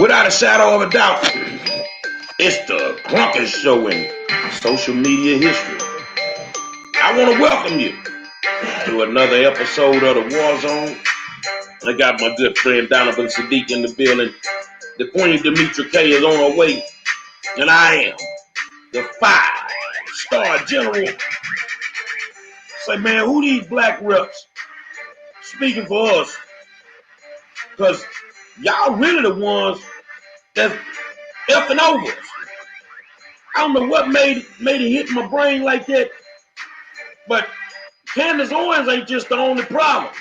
Without a shadow of a doubt, it's the drunkest show in social media history. I want to welcome you to another episode of the War Zone. I got my good friend Donovan Sadiq in the building. The Queen Demetra K is on her way. And I am the 5-star general. Say, man, who these black reps speaking for us? Because y'all really the ones that's effing over us. I don't know what made it hit my brain like that, but Candace Owens ain't just the only problem.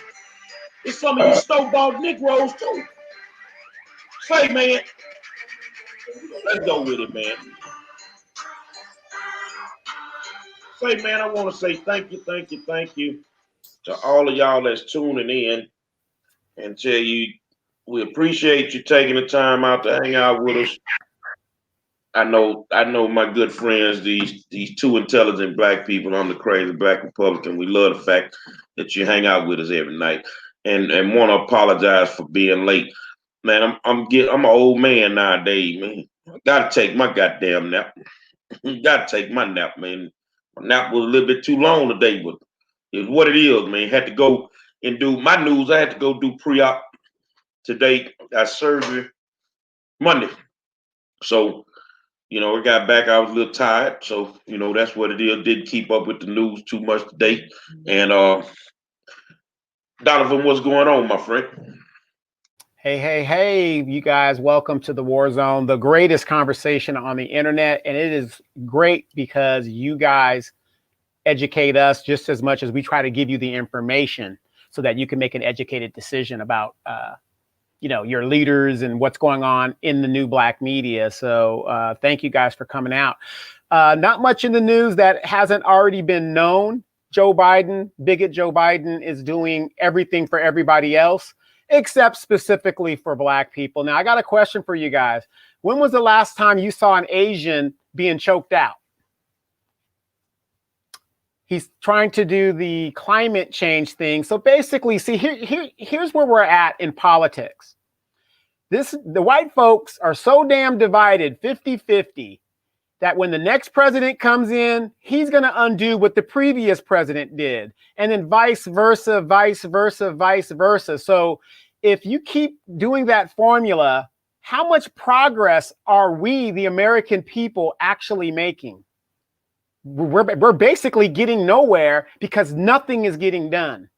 It's some of you stoneballed Negroes too. Say, man, let's go with it, man. Say, man, I want to say thank you to all of y'all that's tuning in and tell you we appreciate you taking the time out to hang out with us. I know my good friends, these two intelligent black people. I'm the crazy black Republican. We love the fact that you hang out with us every night, and want to apologize for being late, man. I'm an old man nowadays, man. I gotta take my goddamn nap. Gotta take my nap, man. My nap was a little bit too long today, but it's what it is, man. Had to go and do my news. I had to go do pre-op today. Got surgery Monday, so. We got back. I was a little tired, so that's what it is. Didn't keep up with the news too much today. And Donovan, what's going on, my friend? Hey, you guys, welcome to the War Zone, the greatest conversation on the internet. And it is great because you guys educate us just as much as we try to give you the information so that you can make an educated decision about your leaders and what's going on in the new black media. So thank you guys for coming out. Not much in the news that hasn't already been known. Bigot Joe Biden is doing everything for everybody else, except specifically for black people. Now, I got a question for you guys. When was the last time you saw an Asian being choked out? He's trying to do the climate change thing. So basically, see, here's where we're at in politics. The white folks are so damn divided, 50-50, that when the next president comes in, he's going to undo what the previous president did. And then vice versa. So if you keep doing that formula, how much progress are we, the American people, actually making? We're basically getting nowhere because nothing is getting done.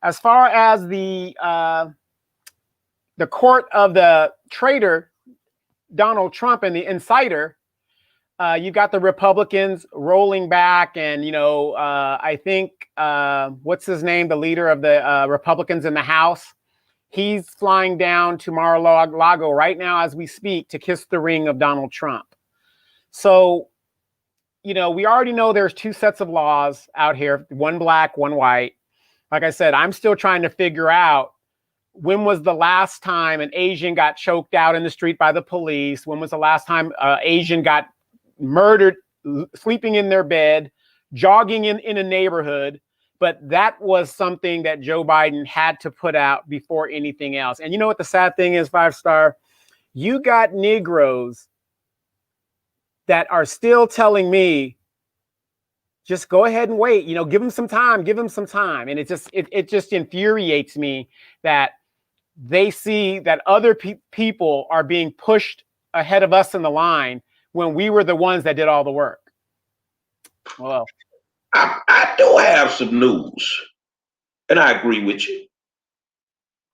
As far as the court of the traitor, Donald Trump, and the insider, you got the Republicans rolling back. And, I think, what's his name? The leader of the Republicans in the House. He's flying down to Mar-a-Lago right now as we speak to kiss the ring of Donald Trump. So, we already know there's two sets of laws out here, one black, one white. Like I said, I'm still trying to figure out when was the last time an Asian got choked out in the street by the police? When was the last time an Asian got murdered, sleeping in their bed, jogging in a neighborhood? But that was something that Joe Biden had to put out before anything else. And you know what the sad thing is, 5-star? You got Negroes that are still telling me, just go ahead and wait, give them some time. And it just infuriates me that they see that other people are being pushed ahead of us in the line when we were the ones that did all the work. Well, I do have some news, and I agree with you.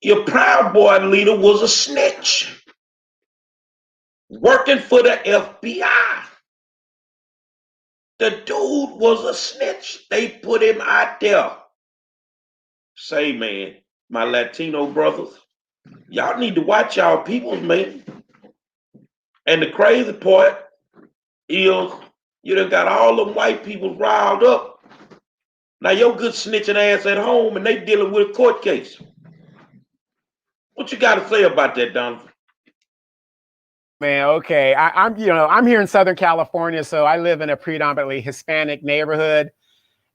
Your Proud Boy leader was a snitch working for the FBI. The dude was a snitch. They put him out there. Say, man, my Latino brothers, y'all need to watch y'all peoples, man. And the crazy part is you done got all them white people riled up. Now your good snitching ass at home and they dealing with a court case. What you got to say about that, Donovan? Man, okay. I'm here in Southern California, so I live in a predominantly Hispanic neighborhood.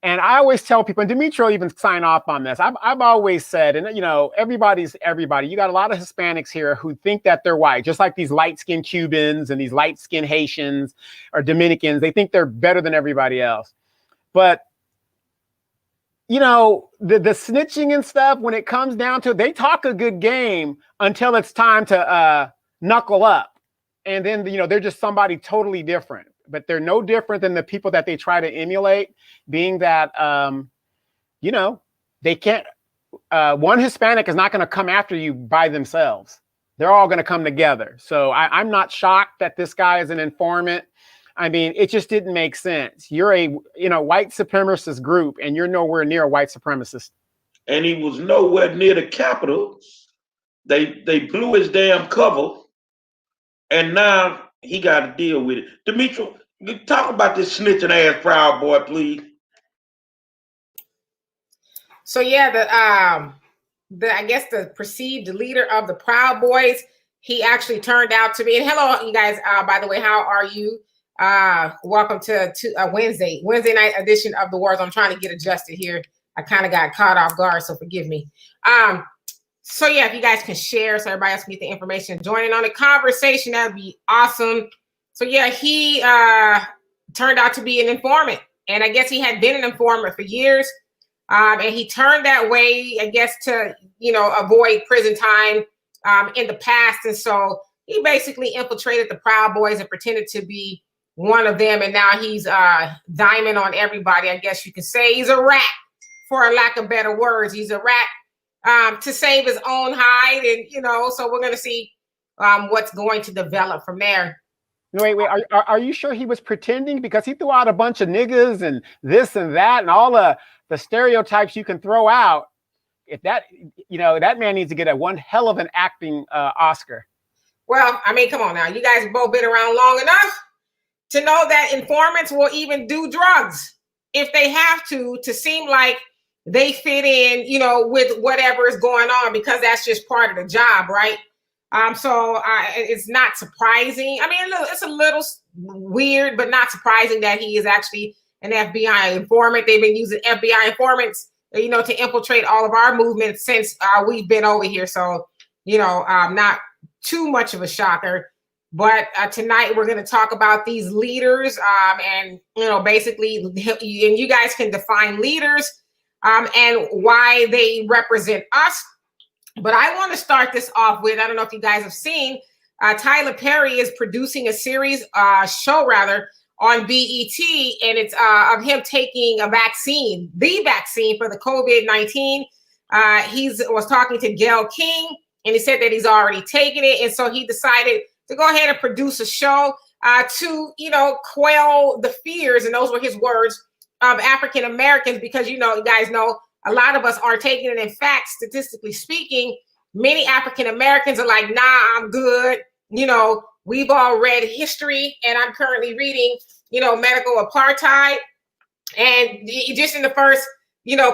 And I always tell people, and Demetrio even sign off on this. I've always said, and everybody's everybody. You got a lot of Hispanics here who think that they're white, just like these light-skinned Cubans and these light-skinned Haitians or Dominicans. They think they're better than everybody else. But the snitching and stuff, when it comes down to it, they talk a good game until it's time to knuckle up. And then, they're just somebody totally different. But they're no different than the people that they try to emulate, being that, they can't, one Hispanic is not going to come after you by themselves. They're all going to come together. So I'm not shocked that this guy is an informant. I mean, it just didn't make sense. You're a white supremacist group, and you're nowhere near a white supremacist. And he was nowhere near the Capitol. They blew his damn cover, and now he got to deal with it. Demetrio, talk about this snitching ass Proud Boy, please. So yeah, I guess the perceived leader of the Proud Boys, he actually turned out to be. And hello, you guys. By the way, how are you? Welcome to Wednesday night edition of the Wars. I'm trying to get adjusted here. I kind of got caught off guard, so forgive me. So yeah, if you guys can share so everybody else can get the information, joining on the conversation, that'd be awesome. So yeah, he turned out to be an informant, and I guess he had been an informant for years, and he turned that way, I guess, to avoid prison time in the past, and so he basically infiltrated the Proud Boys and pretended to be one of them, and now he's diamond on everybody. I guess you could say he's a rat, for a lack of better words. He's a rat to save his own hide, and so we're going to see what's going to develop from there. Wait, are you sure he was pretending? Because he threw out a bunch of niggas and this and that and all the stereotypes you can throw out. If that man needs to get one hell of an acting Oscar. Well, I mean, come on now, you guys have both been around long enough to know that informants will even do drugs if they have to seem like they fit in, with whatever is going on, because that's just part of the job, right? So it's not surprising. I mean, it's a little weird, but not surprising that he is actually an FBI informant. They've been using FBI informants, to infiltrate all of our movements since we've been over here. So, not too much of a shocker. But tonight we're going to talk about these leaders, and basically, and you guys can define leaders and why they represent us. But I want to start this off with, I don't know if you guys have seen, Tyler Perry is producing a series, show rather, on BET, and it's of him taking the vaccine for the COVID-19. He was talking to Gayle King, and he said that he's already taken it, and so he decided to go ahead and produce a show to, quell the fears, and those were his words, of African Americans, because you guys know a lot of us aren't taking it. In fact, statistically speaking, many African Americans are like, nah, I'm good. We've all read history, and I'm currently reading, medical apartheid. And just in the first,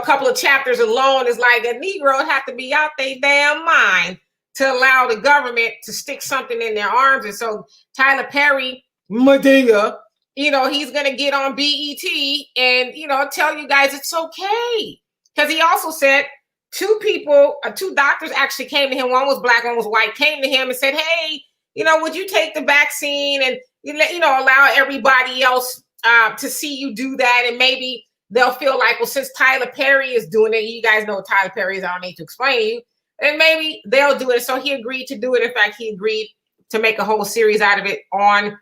couple of chapters alone, is like a Negro have to be out their damn mind to allow the government to stick something in their arms. And so Tyler Perry, Medea, he's going to get on BET and, tell you guys it's okay. Because he also said two doctors actually came to him. One was black, one was white, came to him and said, hey, would you take the vaccine and, allow everybody else to see you do that? And maybe they'll feel like, well, since Tyler Perry is doing it, you guys know what Tyler Perry is, I don't need to explain to you, and maybe they'll do it. So he agreed to do it. In fact, he agreed to make a whole series out of it on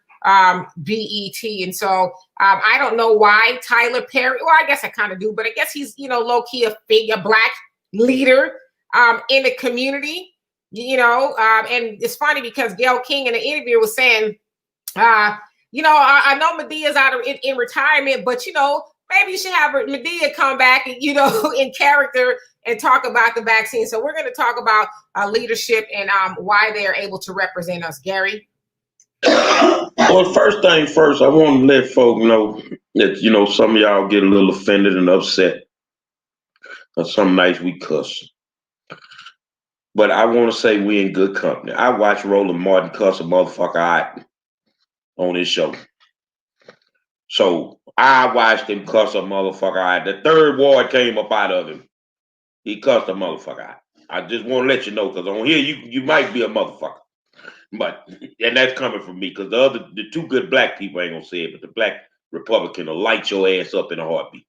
BET. And so I don't know why Tyler Perry, well, I guess I kind of do, but I guess he's, low-key a black leader in the community, and it's funny because Gayle King in the interview was saying, I know Medea's in retirement, but, maybe you should have Medea come back, in character and talk about the vaccine. So we're going to talk about leadership and why they are able to represent us. Gary? Well, first thing first, I want to let folk know that, some of y'all get a little offended and upset. Some nights we cuss. But I want to say we in good company. I watched Roland Martin cuss a motherfucker out on his show. So I watched him cuss a motherfucker out. The third ward came up out of him. He cussed a motherfucker out. I just want to let you know, because on here you might be a motherfucker. But and that's coming from me, because the two good black people ain't gonna say it, but the black Republican will light your ass up in a heartbeat.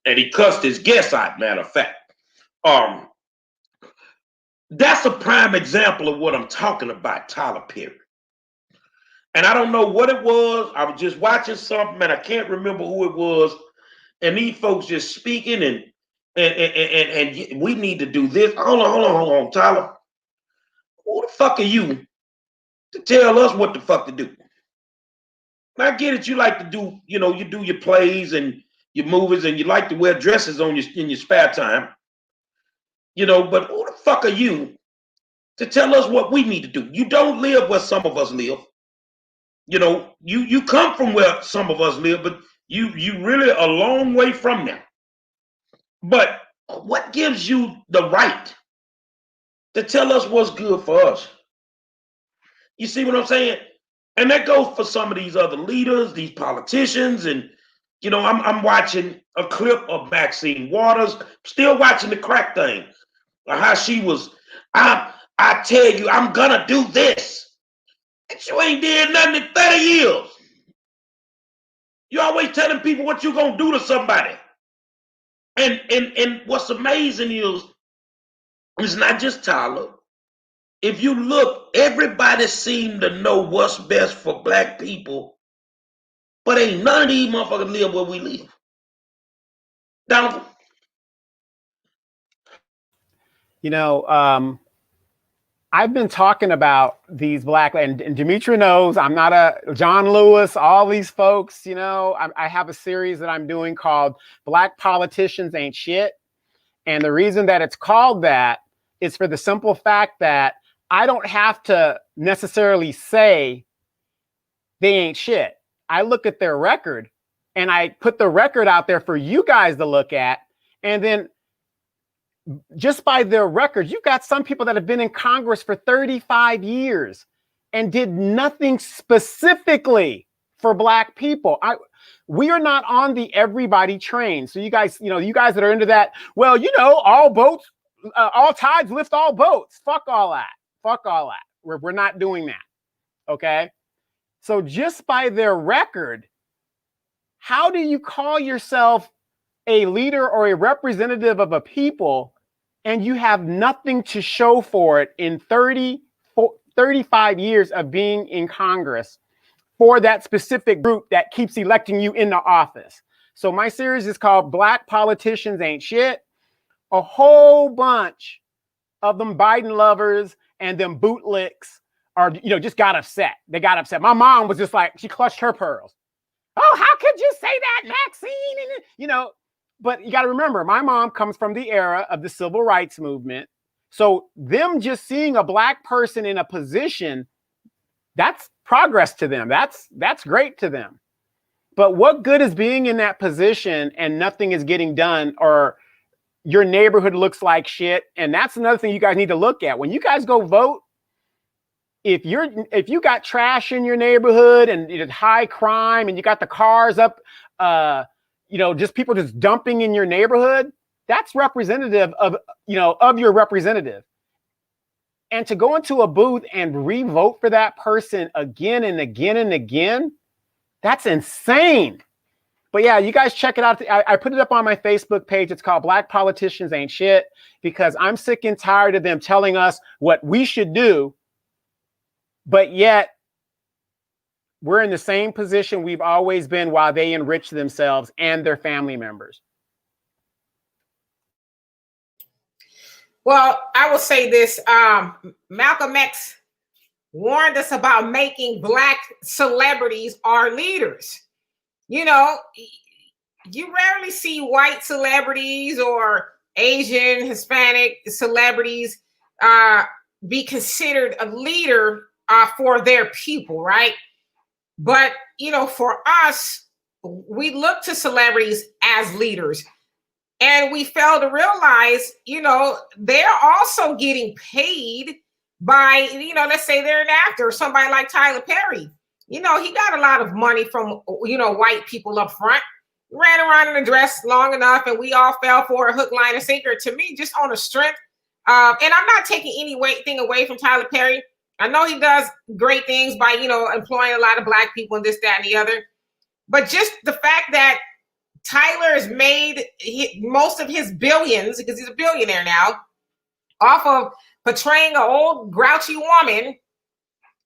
And he cussed his guest out, matter of fact. That's a prime example of what I'm talking about, Tyler Perry. And I don't know what it was. I was just watching something and I can't remember who it was. And these folks just speaking and we need to do this. Hold on, Tyler. Who the fuck are you to tell us what the fuck to do? I get it. You like to do, you do your plays and your movies and you like to wear dresses in your spare time. But who the fuck are you to tell us what we need to do? You don't live where some of us live. You come from where some of us live, but you really a long way from them. But what gives you the right to tell us what's good for us? You see what I'm saying? And that goes for some of these other leaders, these politicians, and I'm watching a clip of Maxine Waters, still watching the crack thing, how she was. I tell you, I'm gonna do this. And you ain't did nothing in 30 years. You always telling people what you gonna do to somebody. And what's amazing is it's not just Tyler. If you look, everybody seem to know what's best for black people, but ain't none of these motherfuckers live where we live. Donovan? I've been talking about these black, and Demetra knows I'm not a John Lewis, all these folks, I have a series that I'm doing called Black Politicians Ain't Shit. And the reason that it's called that is for the simple fact that I don't have to necessarily say they ain't shit. I look at their record and I put the record out there for you guys to look at. And then just by their record, you've got some people that have been in Congress for 35 years and did nothing specifically for black people. We are not on the everybody train. So you guys that are into that, well, all boats, all tides lift all boats. Fuck all that. Fuck all that. We're not doing that. Okay. So just by their record, how do you call yourself a leader or a representative of a people and you have nothing to show for it in 35 years of being in Congress for that specific group that keeps electing you into office? So my series is called Black Politicians Ain't Shit. A whole bunch of them Biden lovers and them bootlicks are, just got upset. They got upset. My mom was just like, she clutched her pearls. Oh, how could you say that, Maxine? But you got to remember, my mom comes from the era of the civil rights movement. So them just seeing a black person in a position, that's progress to them. That's great to them. But what good is being in that position and nothing is getting done, or your neighborhood looks like shit? And that's another thing you guys need to look at. When you guys go vote, if you got trash in your neighborhood and it's high crime and you got the cars up, just people just dumping in your neighborhood, that's representative of your representative. And to go into a booth and re-vote for that person again and again and again, that's insane. But yeah, you guys check it out. I put it up on my Facebook page. It's called Black Politicians Ain't Shit, because I'm sick and tired of them telling us what we should do, but yet we're in the same position we've always been while they enrich themselves and their family members. Well, I will say this. Malcolm X warned us about making black celebrities our leaders. You rarely see white celebrities or Asian, Hispanic celebrities be considered a leader for their people, right? But, for us, we look to celebrities as leaders. And we fail to realize, they're also getting paid by, let's say they're an actor, somebody like Tyler Perry. he got a lot of money from, white people up front. Ran around in a dress long enough, and we all fell for a hook, line, and sinker. To me, just on a strength. And I'm not taking anything away from Tyler Perry. I know he does great things by, employing a lot of Black people and this, that, and the other. But just the fact that Tyler has made most of his billions, because he's a billionaire now, off of portraying an old grouchy woman,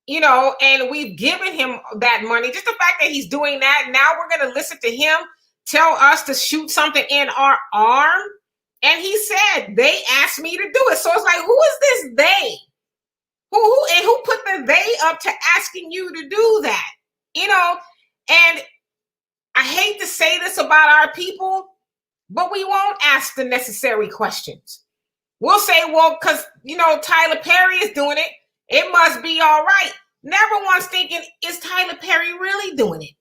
and we've given him that money. Just the fact that he's doing that, now we're going to listen to him tell us to shoot something in our arm. And he said, they asked me to do it. So it's like, who is this they? Who put the they up to asking you to do that? And I hate to say this about our people, but we won't ask the necessary questions. We'll say, well, because, Tyler Perry is doing it, it must be all right. Never once thinking, is Tyler Perry really doing it?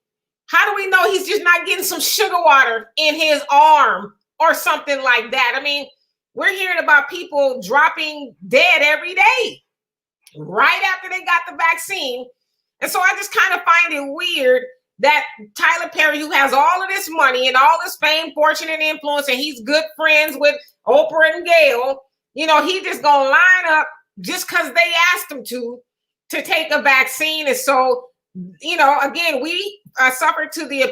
How do we know he's just not getting some sugar water in his arm or something like that? I mean, we're hearing about people dropping dead every day right after they got the vaccine. And so I just kind of find it weird that Tyler Perry, who has all of this money and all this fame, fortune, and influence, and he's good friends with Oprah and Gayle, he just gonna line up just because they asked him to take a vaccine. And so, again, we suffered to the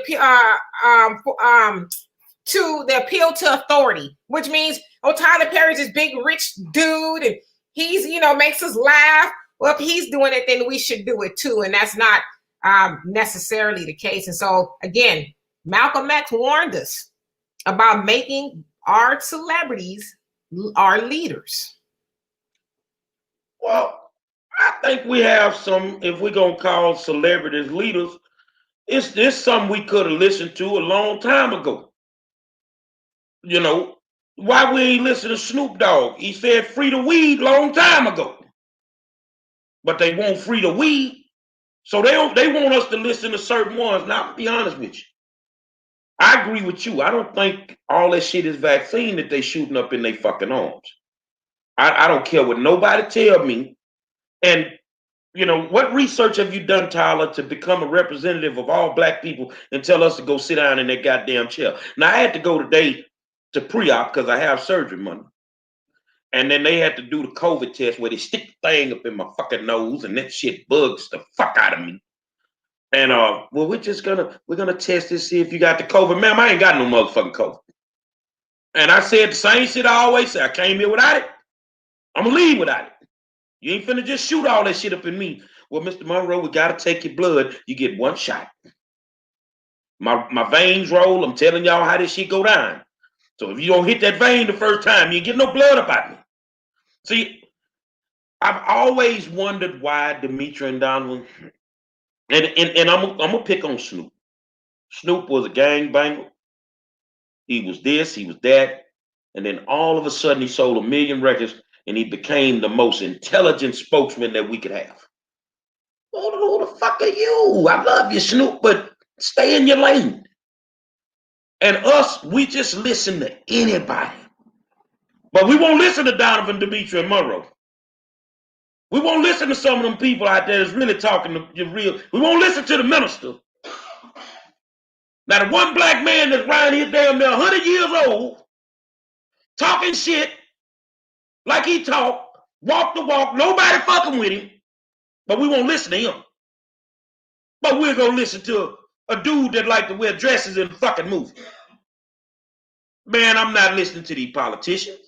appeal to authority, which means, Tyler Perry's this big rich dude, and he's, makes us laugh. Well, if he's doing it, then we should do it too. And that's not necessarily the case. And so, again, Malcolm X warned us about making our celebrities our leaders. Well, I think we have some, if we're going to call celebrities leaders, it's this something we could have listened to a long time ago. Why we ain't listen to Snoop Dogg? He said free the weed long time ago. But they won't free the weed. So they want us to listen to certain ones. Now, to be honest with you, I agree with you. I don't think all that shit is vaccine that they shooting up in their fucking arms. I don't care what nobody tell me. And, what research have you done, Tyler, to become a representative of all Black people and tell us to go sit down in that goddamn chair? Now, I had to go today to pre-op because I have surgery Monday. And then they had to do the COVID test where they stick the thing up in my fucking nose and that shit bugs the fuck out of me. And we're gonna test this, see if you got the COVID. Ma'am, I ain't got no motherfucking COVID. And I said the same shit I always say. I came here without it. I'm gonna leave without it. You ain't finna just shoot all that shit up in me. Well, Mr. Monroe, we gotta take your blood. You get one shot. My veins roll. I'm telling y'all how this shit go down. So if you don't hit that vein the first time, you ain't get no blood up out me. See, I've always wondered why Demetri and Donovan, and I'm gonna pick on Snoop. Snoop was a gangbanger. He was this, he was that, and then all of a sudden he sold 1 million records and he became the most intelligent spokesman that we could have. Who the fuck are you? I love you, Snoop, but stay in your lane. And us, we just listen to anybody. But we won't listen to Donovan, Demetri, and Monroe. We won't listen to some of them people out there that's really talking to real. We won't listen to the minister. Now, the one Black man that's around here damn near 100 years old, talking shit like he talk, walk the walk, nobody fucking with him, but we won't listen to him. But we're going to listen to a dude that like to wear dresses in the fucking movie. Man, I'm not listening to these politicians.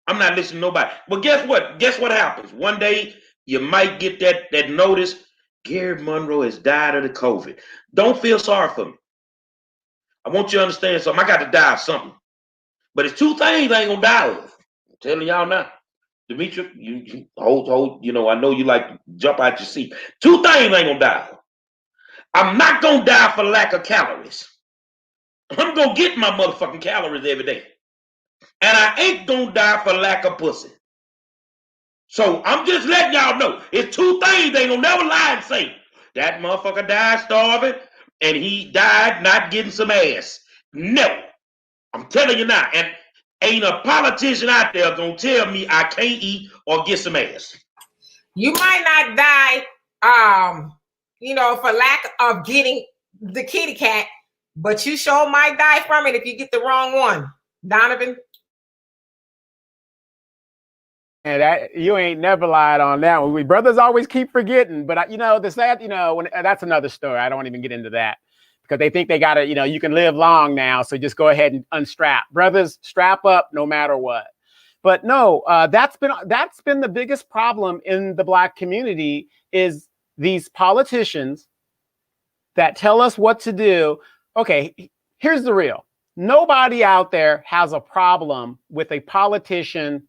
I'm not listening to nobody. But guess what? Guess what happens? One day, you might get that notice, Gary Monroe has died of the COVID. Don't feel sorry for me. I want you to understand something. I got to die of something. But it's two things I ain't going to die of. I'm telling y'all now. Demetri, you hold, I know you like to jump out your seat. Two things I ain't going to die of. I'm not going to die for lack of calories. I'm going to get my motherfucking calories every day. And I ain't going to die for lack of pussy. So I'm just letting y'all know. It's two things they ain't going to never lie and say. That motherfucker died starving and he died not getting some ass. No. I'm telling you now. And ain't a politician out there going to tell me I can't eat or get some ass. You might not die for lack of getting the kitty cat, but you sure might die from it if you get the wrong one. Donovan? And that you ain't never lied on that one. We brothers always keep forgetting, but the sad, when that's another story. I don't want to even get into that because they think they gotta, you can live long now, so just go ahead and unstrap. Brothers, strap up no matter what. But no, that's been the biggest problem in the Black community is these politicians that tell us what to do. Okay, here's the real. Nobody out there has a problem with a politician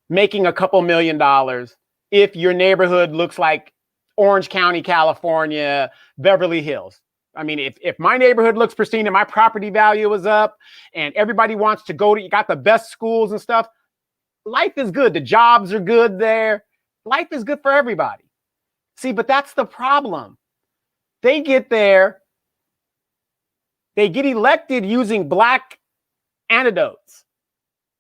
making a couple $1 million if your neighborhood looks like Orange County, California, Beverly Hills. I mean, if my neighborhood looks pristine and my property value is up and everybody wants to go to, you got the best schools and stuff, life is good. The jobs are good there. Life is good for everybody. See, but that's the problem. They get there, they get elected using Black antidotes.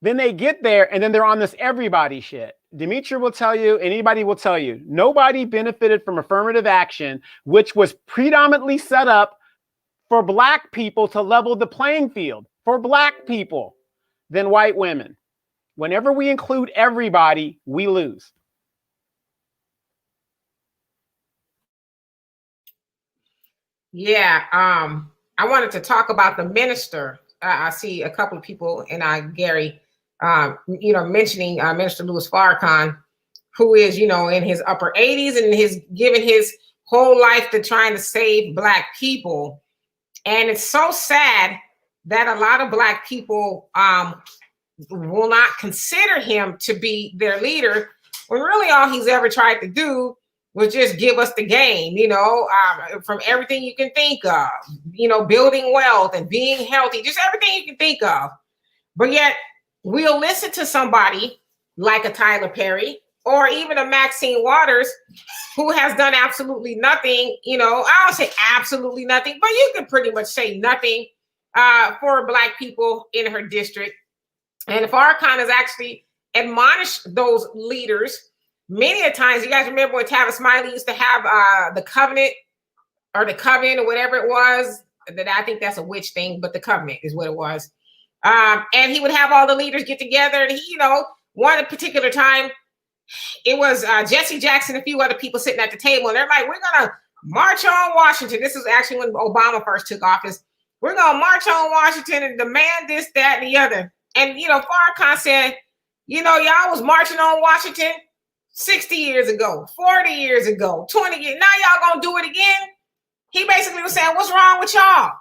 Then they get there and then they're on this everybody shit. Demetria will tell you, anybody will tell you, nobody benefited from affirmative action, which was predominantly set up for Black people to level the playing field for Black people than white women. Whenever we include everybody, we lose. Yeah, I wanted to talk about the minister. I see a couple of people, and Gary, mentioning Minister Louis Farrakhan, who is, in his upper 80s and has given his whole life to trying to save Black people. And it's so sad that a lot of Black people will not consider him to be their leader, when really all he's ever tried to do was just give us the game, from everything you can think of, building wealth and being healthy, just everything you can think of. But yet we'll listen to somebody like a Tyler Perry or even a Maxine Waters, who has done absolutely nothing, I don't say absolutely nothing, but you can pretty much say nothing for Black people in her district. And Farrakhan has actually admonished those leaders many a times. You guys remember when Tavis Smiley used to have the covenant or the covenant or whatever it was? That I think that's a witch thing, but the covenant is what it was. And he would have all the leaders get together. And he, one particular time, it was Jesse Jackson, a few other people sitting at the table, and they're like, "We're gonna march on Washington." This was actually when Obama first took office. "We're gonna march on Washington and demand this, that, and the other." And Farrakhan said, y'all was marching on Washington 60 years ago, 40 years ago, 20 years. Now y'all gonna do it again? He basically was saying, what's wrong with y'all?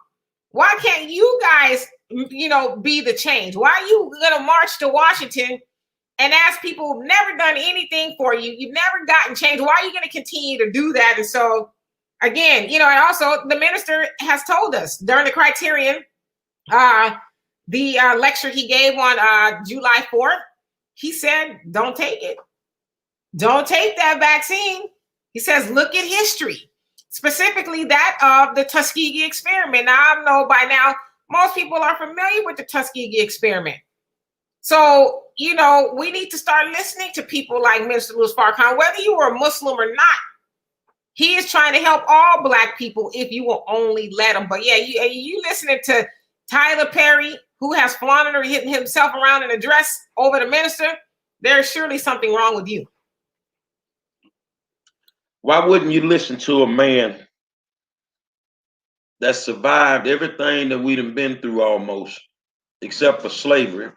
Why can't you guys, be the change? Why are you gonna march to Washington and ask people who've never done anything for you? You've never gotten change. Why are you gonna continue to do that? And so, again, and also the minister has told us during the Criterion, the lecture he gave on July 4th, he said, don't take it. Don't take that vaccine. He says, look at history, specifically that of the Tuskegee experiment. Now, I know by now, most people are familiar with the Tuskegee experiment. So, we need to start listening to people like Minister Louis Farrakhan, whether you are a Muslim or not. He is trying to help all Black people if you will only let him. But yeah, you listening to Tyler Perry, who has flaunted or hitting himself around in a dress over the minister, there's surely something wrong with you. Why wouldn't you listen to a man that survived everything that we've been through almost, except for slavery?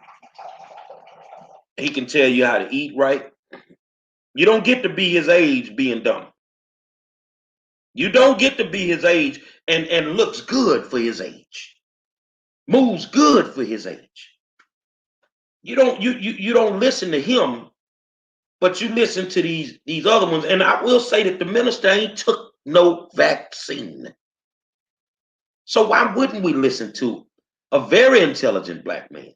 He can tell you how to eat right. You don't get to be his age being dumb. You don't get to be his age and looks good for his age. Moves good for his age. You don't listen to him, but you listen to these other ones. And I will say that the minister ain't took no vaccine. So why wouldn't we listen to a very intelligent Black man?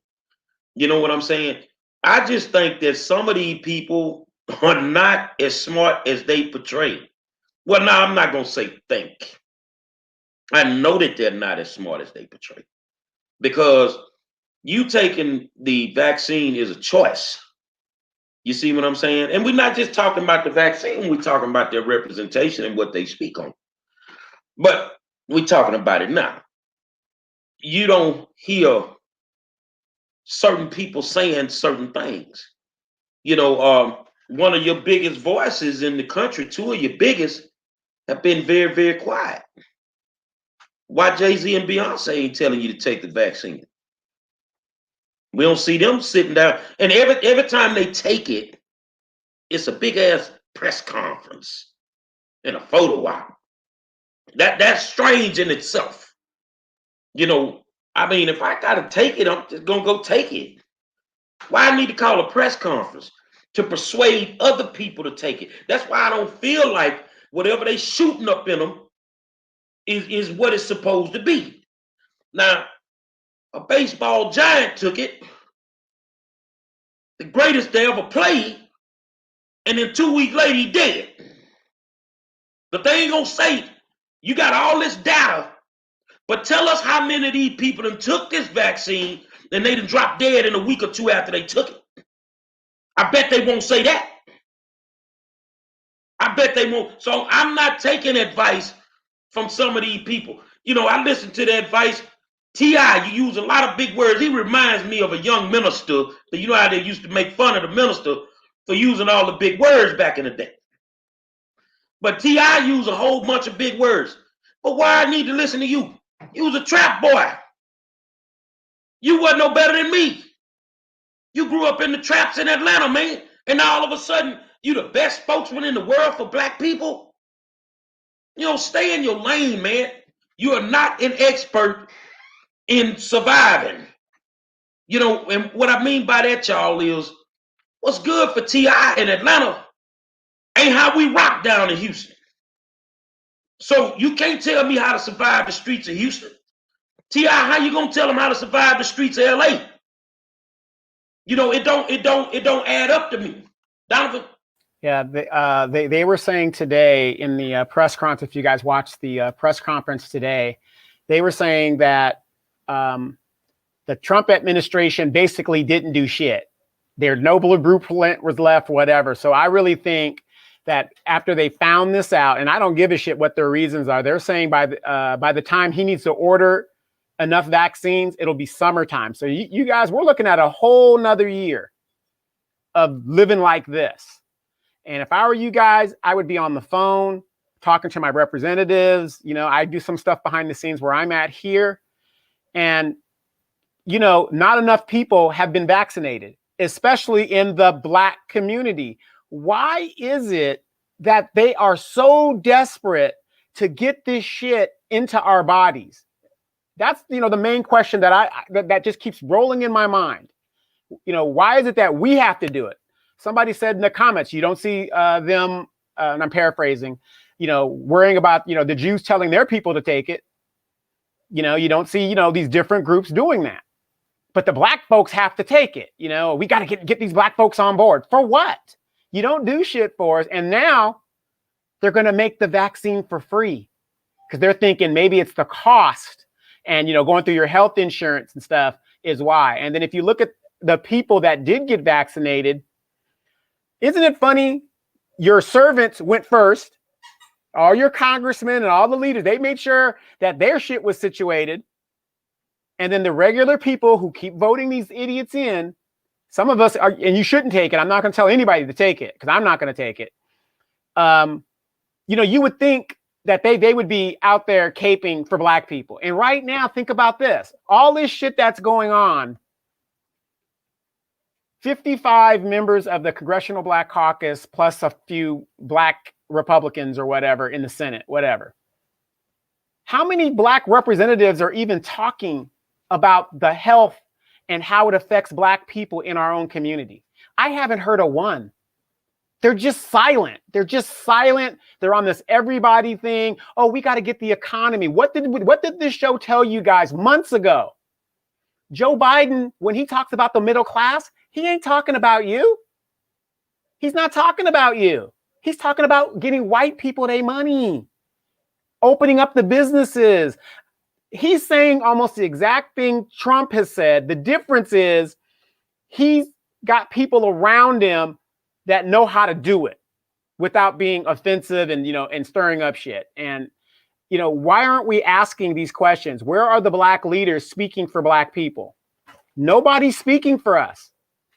You know what I'm saying? I just think that some of these people are not as smart as they portray. Well, no, I'm not going to say think. I know that they're not as smart as they portray. Because you taking the vaccine is a choice. You see what I'm saying? And we're not just talking about the vaccine. We're talking about their representation and what they speak on. But we're talking about it now. You don't hear certain people saying certain things. One of your biggest voices in the country, two of your biggest, have been very, very quiet. Why Jay-Z and Beyonce ain't telling you to take the vaccine? We don't see them sitting down. And every time they take it, it's a big ass press conference and a photo op. That's strange in itself. If I gotta take it, I'm just gonna go take it. Why I need to call a press conference? To persuade other people to take it. That's why I don't feel like whatever they shooting up in them is what it's supposed to be. Now, a baseball giant took it, the greatest they ever played, and then 2 weeks later he dead. But they ain't gonna say, you got all this data, but tell us how many of these people done took this vaccine and they done dropped dead in a week or two after they took it. I bet they won't say that. I bet they won't. So I'm not taking advice from some of these people. I listen to the advice. T.I., you use a lot of big words. He reminds me of a young minister. You know how they used to make fun of the minister for using all the big words back in the day. But T.I. used a whole bunch of big words. But why I need to listen to you? You was a trap boy. You wasn't no better than me. You grew up in the traps in Atlanta, man. And now all of a sudden, you the best spokesman in the world for black people. Stay in your lane, man. You are not an expert in surviving. And what I mean by that, y'all, is what's good for T.I. in Atlanta ain't how we rock down in Houston. So you can't tell me how to survive the streets of Houston. T.I., how you gonna tell them how to survive the streets of LA? It don't add up to me. Donovan? Yeah, they were saying today in the press conference, if you guys watched the press conference today, they were saying that the Trump administration basically didn't do shit. There's no blueprint was left, whatever. So I really think that after they found this out, and I don't give a shit what their reasons are, they're saying by the time he needs to order enough vaccines, it'll be summertime. So you guys, we're looking at a whole nother year of living like this. And if I were you guys, I would be on the phone talking to my representatives. I do some stuff behind the scenes where I'm at here. And, not enough people have been vaccinated, especially in the Black community. Why is it that they are so desperate to get this shit into our bodies? That's, the main question that just keeps rolling in my mind. Why is it that we have to do it? Somebody said in the comments, you don't see them, and I'm paraphrasing, worrying about, the Jews telling their people to take it. You don't see, these different groups doing that. But the Black folks have to take it. We got to get these Black folks on board. For what? You don't do shit for us. And now they're going to make the vaccine for free because they're thinking maybe it's the cost and, going through your health insurance and stuff is why. And then if you look at the people that did get vaccinated, isn't it funny? Your servants went first. All your congressmen and all the leaders, they made sure that their shit was situated. And then the regular people who keep voting these idiots in, some of us are, and you shouldn't take it. I'm not going to tell anybody to take it because I'm not going to take it. You would think that they would be out there caping for Black people. And right now, think about this. All this shit that's going on, 55 members of the Congressional Black Caucus plus a few Black Republicans or whatever in the Senate, whatever. How many Black representatives are even talking about the health and how it affects Black people in our own community? I haven't heard a one. They're just silent. They're on this everybody thing. Oh, we got to get the economy. What did this show tell you guys months ago? Joe Biden, when he talks about the middle class, he ain't talking about you. He's not talking about you. He's talking about getting white people their money, opening up the businesses. He's saying almost the exact thing Trump has said. The difference is he's got people around him that know how to do it without being offensive and, and stirring up shit. And, why aren't we asking these questions? Where are the Black leaders speaking for Black people? Nobody's speaking for us,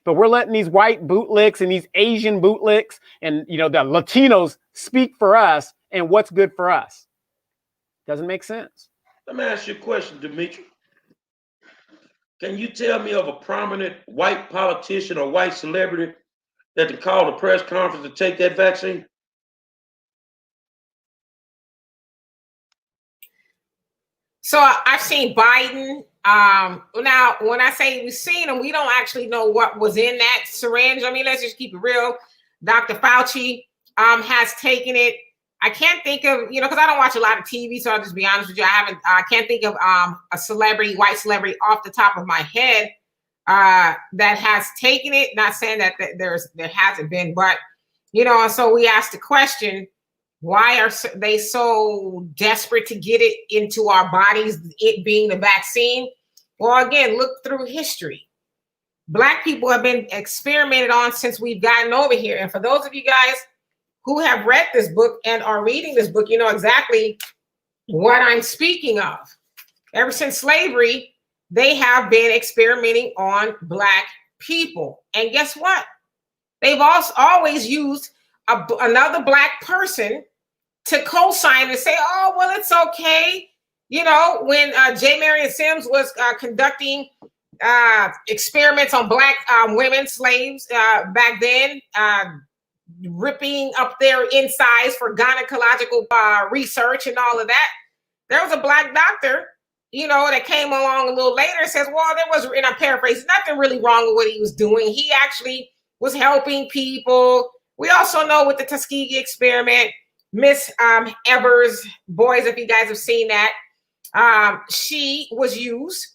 but we're letting these white bootlicks and these Asian bootlicks and, the Latinos speak for us and what's good for us. Doesn't make sense. Let me ask you a question, Dimitri. Can you tell me of a prominent white politician or white celebrity that called a press conference to take that vaccine? So I've seen Biden. Now, when I say we've seen him, we don't actually know what was in that syringe. I mean, let's just keep it real. Dr. Fauci has taken it. I can't think of, because I don't watch a lot of TV, so I'll just be honest with you. I can't think of a celebrity, white celebrity off the top of my head that has taken it. Not saying that there hasn't been, but, so we asked the question, why are they so desperate to get it into our bodies, it being the vaccine? Well, again, look through history. Black people have been experimented on since we've gotten over here. And for those of you guys who have read this book and are reading this book, you know exactly what I'm speaking of. Ever since slavery, they have been experimenting on Black people. And guess what? They've also always used another Black person to co-sign and say, oh, well, it's okay. When J. Marion Sims was conducting experiments on Black women slaves back then, ripping up their insides for gynecological research and all of that, there was a Black doctor, that came along a little later and says, well, there was, and I'm paraphrasing, nothing really wrong with what he was doing. He actually was helping people. We also know with the Tuskegee experiment, Miss Evers, boys, if you guys have seen that, she was used,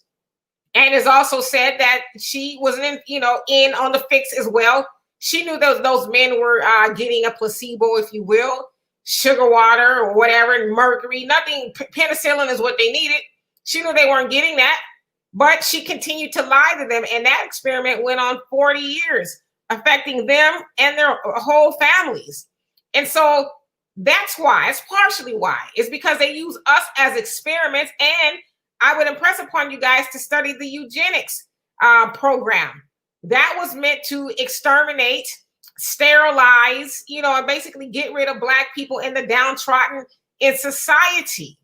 and is also said that she was in on the fix as well. She knew those men were getting a placebo, if you will, sugar water or whatever, mercury, nothing. Penicillin is what they needed. She knew they weren't getting that, but she continued to lie to them, and that experiment went on 40 years, affecting them and their whole families. And so that's why, it's partially why, it's because they use us as experiments. And I would impress upon you guys to study the eugenics program. That was meant to exterminate, sterilize, and basically get rid of Black people and the downtrodden in society.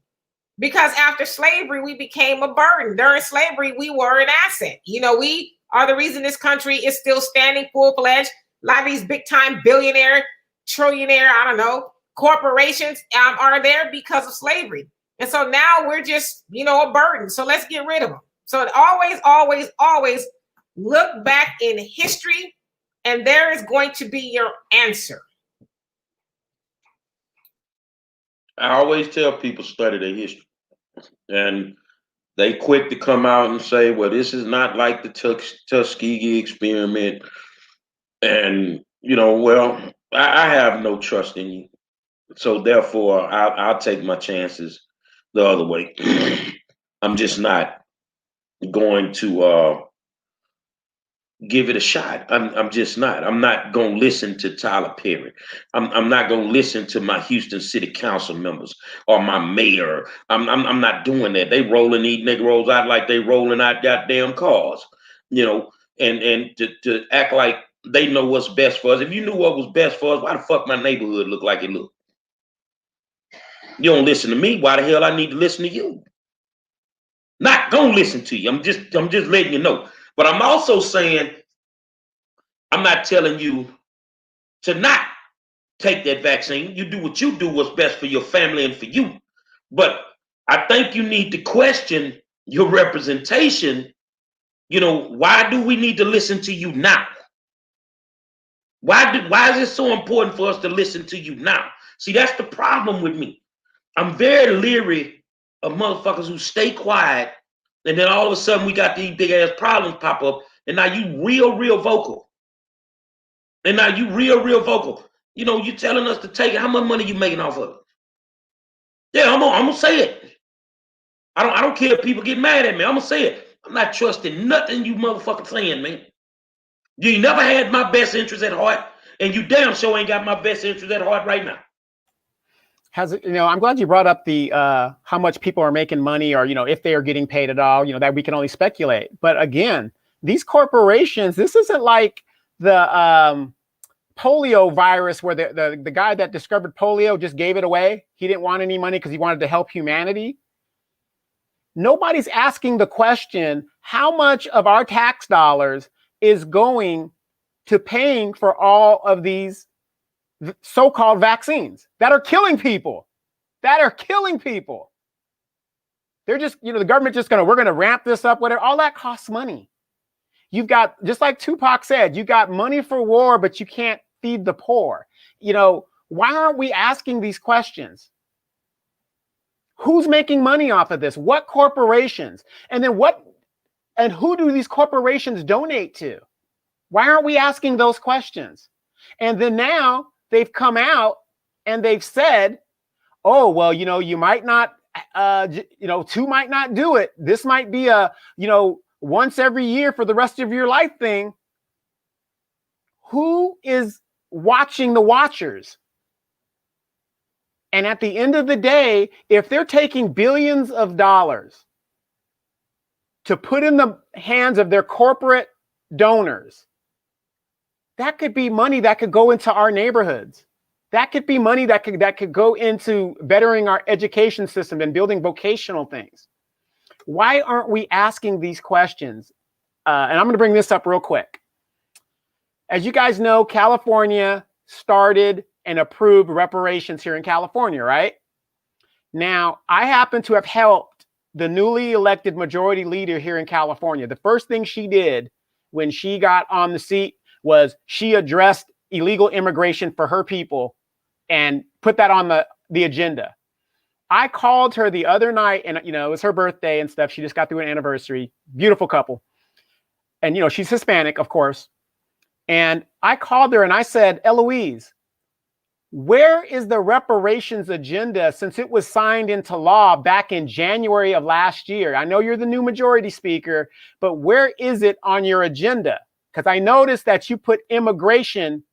Because after slavery, we became a burden. During slavery, we were an asset. We are the reason this country is still standing full-fledged. A lot of these big-time billionaire, trillionaire, I don't know, corporations are there because of slavery. And so now we're just, a burden. So let's get rid of them. So always, always, always look back in history, and there is going to be your answer. I always tell people study their history. And they quick to come out and say, well, this is not like the Tuskegee experiment. And, well, I have no trust in you. So therefore, I'll take my chances the other way. I'm just not going to give it a shot. I'm just not. I'm not going to listen to Tyler Perry. I'm not going to listen to my Houston City Council members or my mayor. I'm not doing that. They rolling these Negroes out like they rolling out goddamn cars, and to act like they know what's best for us. If you knew what was best for us, why the fuck my neighborhood look like it look? You don't listen to me. Why the hell I need to listen to you? Not gonna listen to you. I'm just letting you know. But I'm also saying, I'm not telling you to not take that vaccine. You do what you do, what's best for your family and for you. But I think you need to question your representation. Why do we need to listen to you now? Why is it so important for us to listen to you now? See, that's the problem with me. I'm very leery of motherfuckers who stay quiet, and then all of a sudden we got these big ass problems pop up, and now you real vocal. And now you real vocal. You telling us to take it. How much money you making off of it? Yeah, I'm gonna say it. I don't care if people get mad at me. I'm gonna say it. I'm not trusting nothing you motherfucking saying, man. You never had my best interest at heart, and you damn sure ain't got my best interest at heart right now. I'm glad you brought up the how much people are making money, or if they are getting paid at all. That we can only speculate. But again, these corporations, this isn't like the polio virus where the guy that discovered polio just gave it away. He didn't want any money because he wanted to help humanity. Nobody's asking the question, how much of our tax dollars is going to paying for all of these so-called vaccines that are killing people? They're just, the government we're going to ramp this up, whatever. All that costs money. You've got, just like Tupac said, you got money for war, but you can't feed the poor. Why aren't we asking these questions? Who's making money off of this? What corporations? And then who do these corporations donate to? Why aren't we asking those questions? And then now they've come out and they've said, oh, well, you might not, two might not do it. This might be a, once every year for the rest of your life thing. Who is watching the watchers? And at the end of the day, if they're taking billions of dollars to put in the hands of their corporate donors, that could be money that could go into our neighborhoods. That could be money that could go into bettering our education system and building vocational things. Why aren't we asking these questions? And I'm going to bring this up real quick. As you guys know, California started and approved reparations here in California, right? Now, I happen to have helped the newly elected majority leader here in California. The first thing she did when she got on the seat was she addressed illegal immigration for her people and put that on the agenda. I called her the other night, and it was her birthday and stuff. She just got through an anniversary. Beautiful couple. And she's Hispanic, of course. And I called her and I said, Eloise, where is the reparations agenda since it was signed into law back in January of last year? I know you're the new majority speaker, but where is it on your agenda? Because I noticed that you put immigration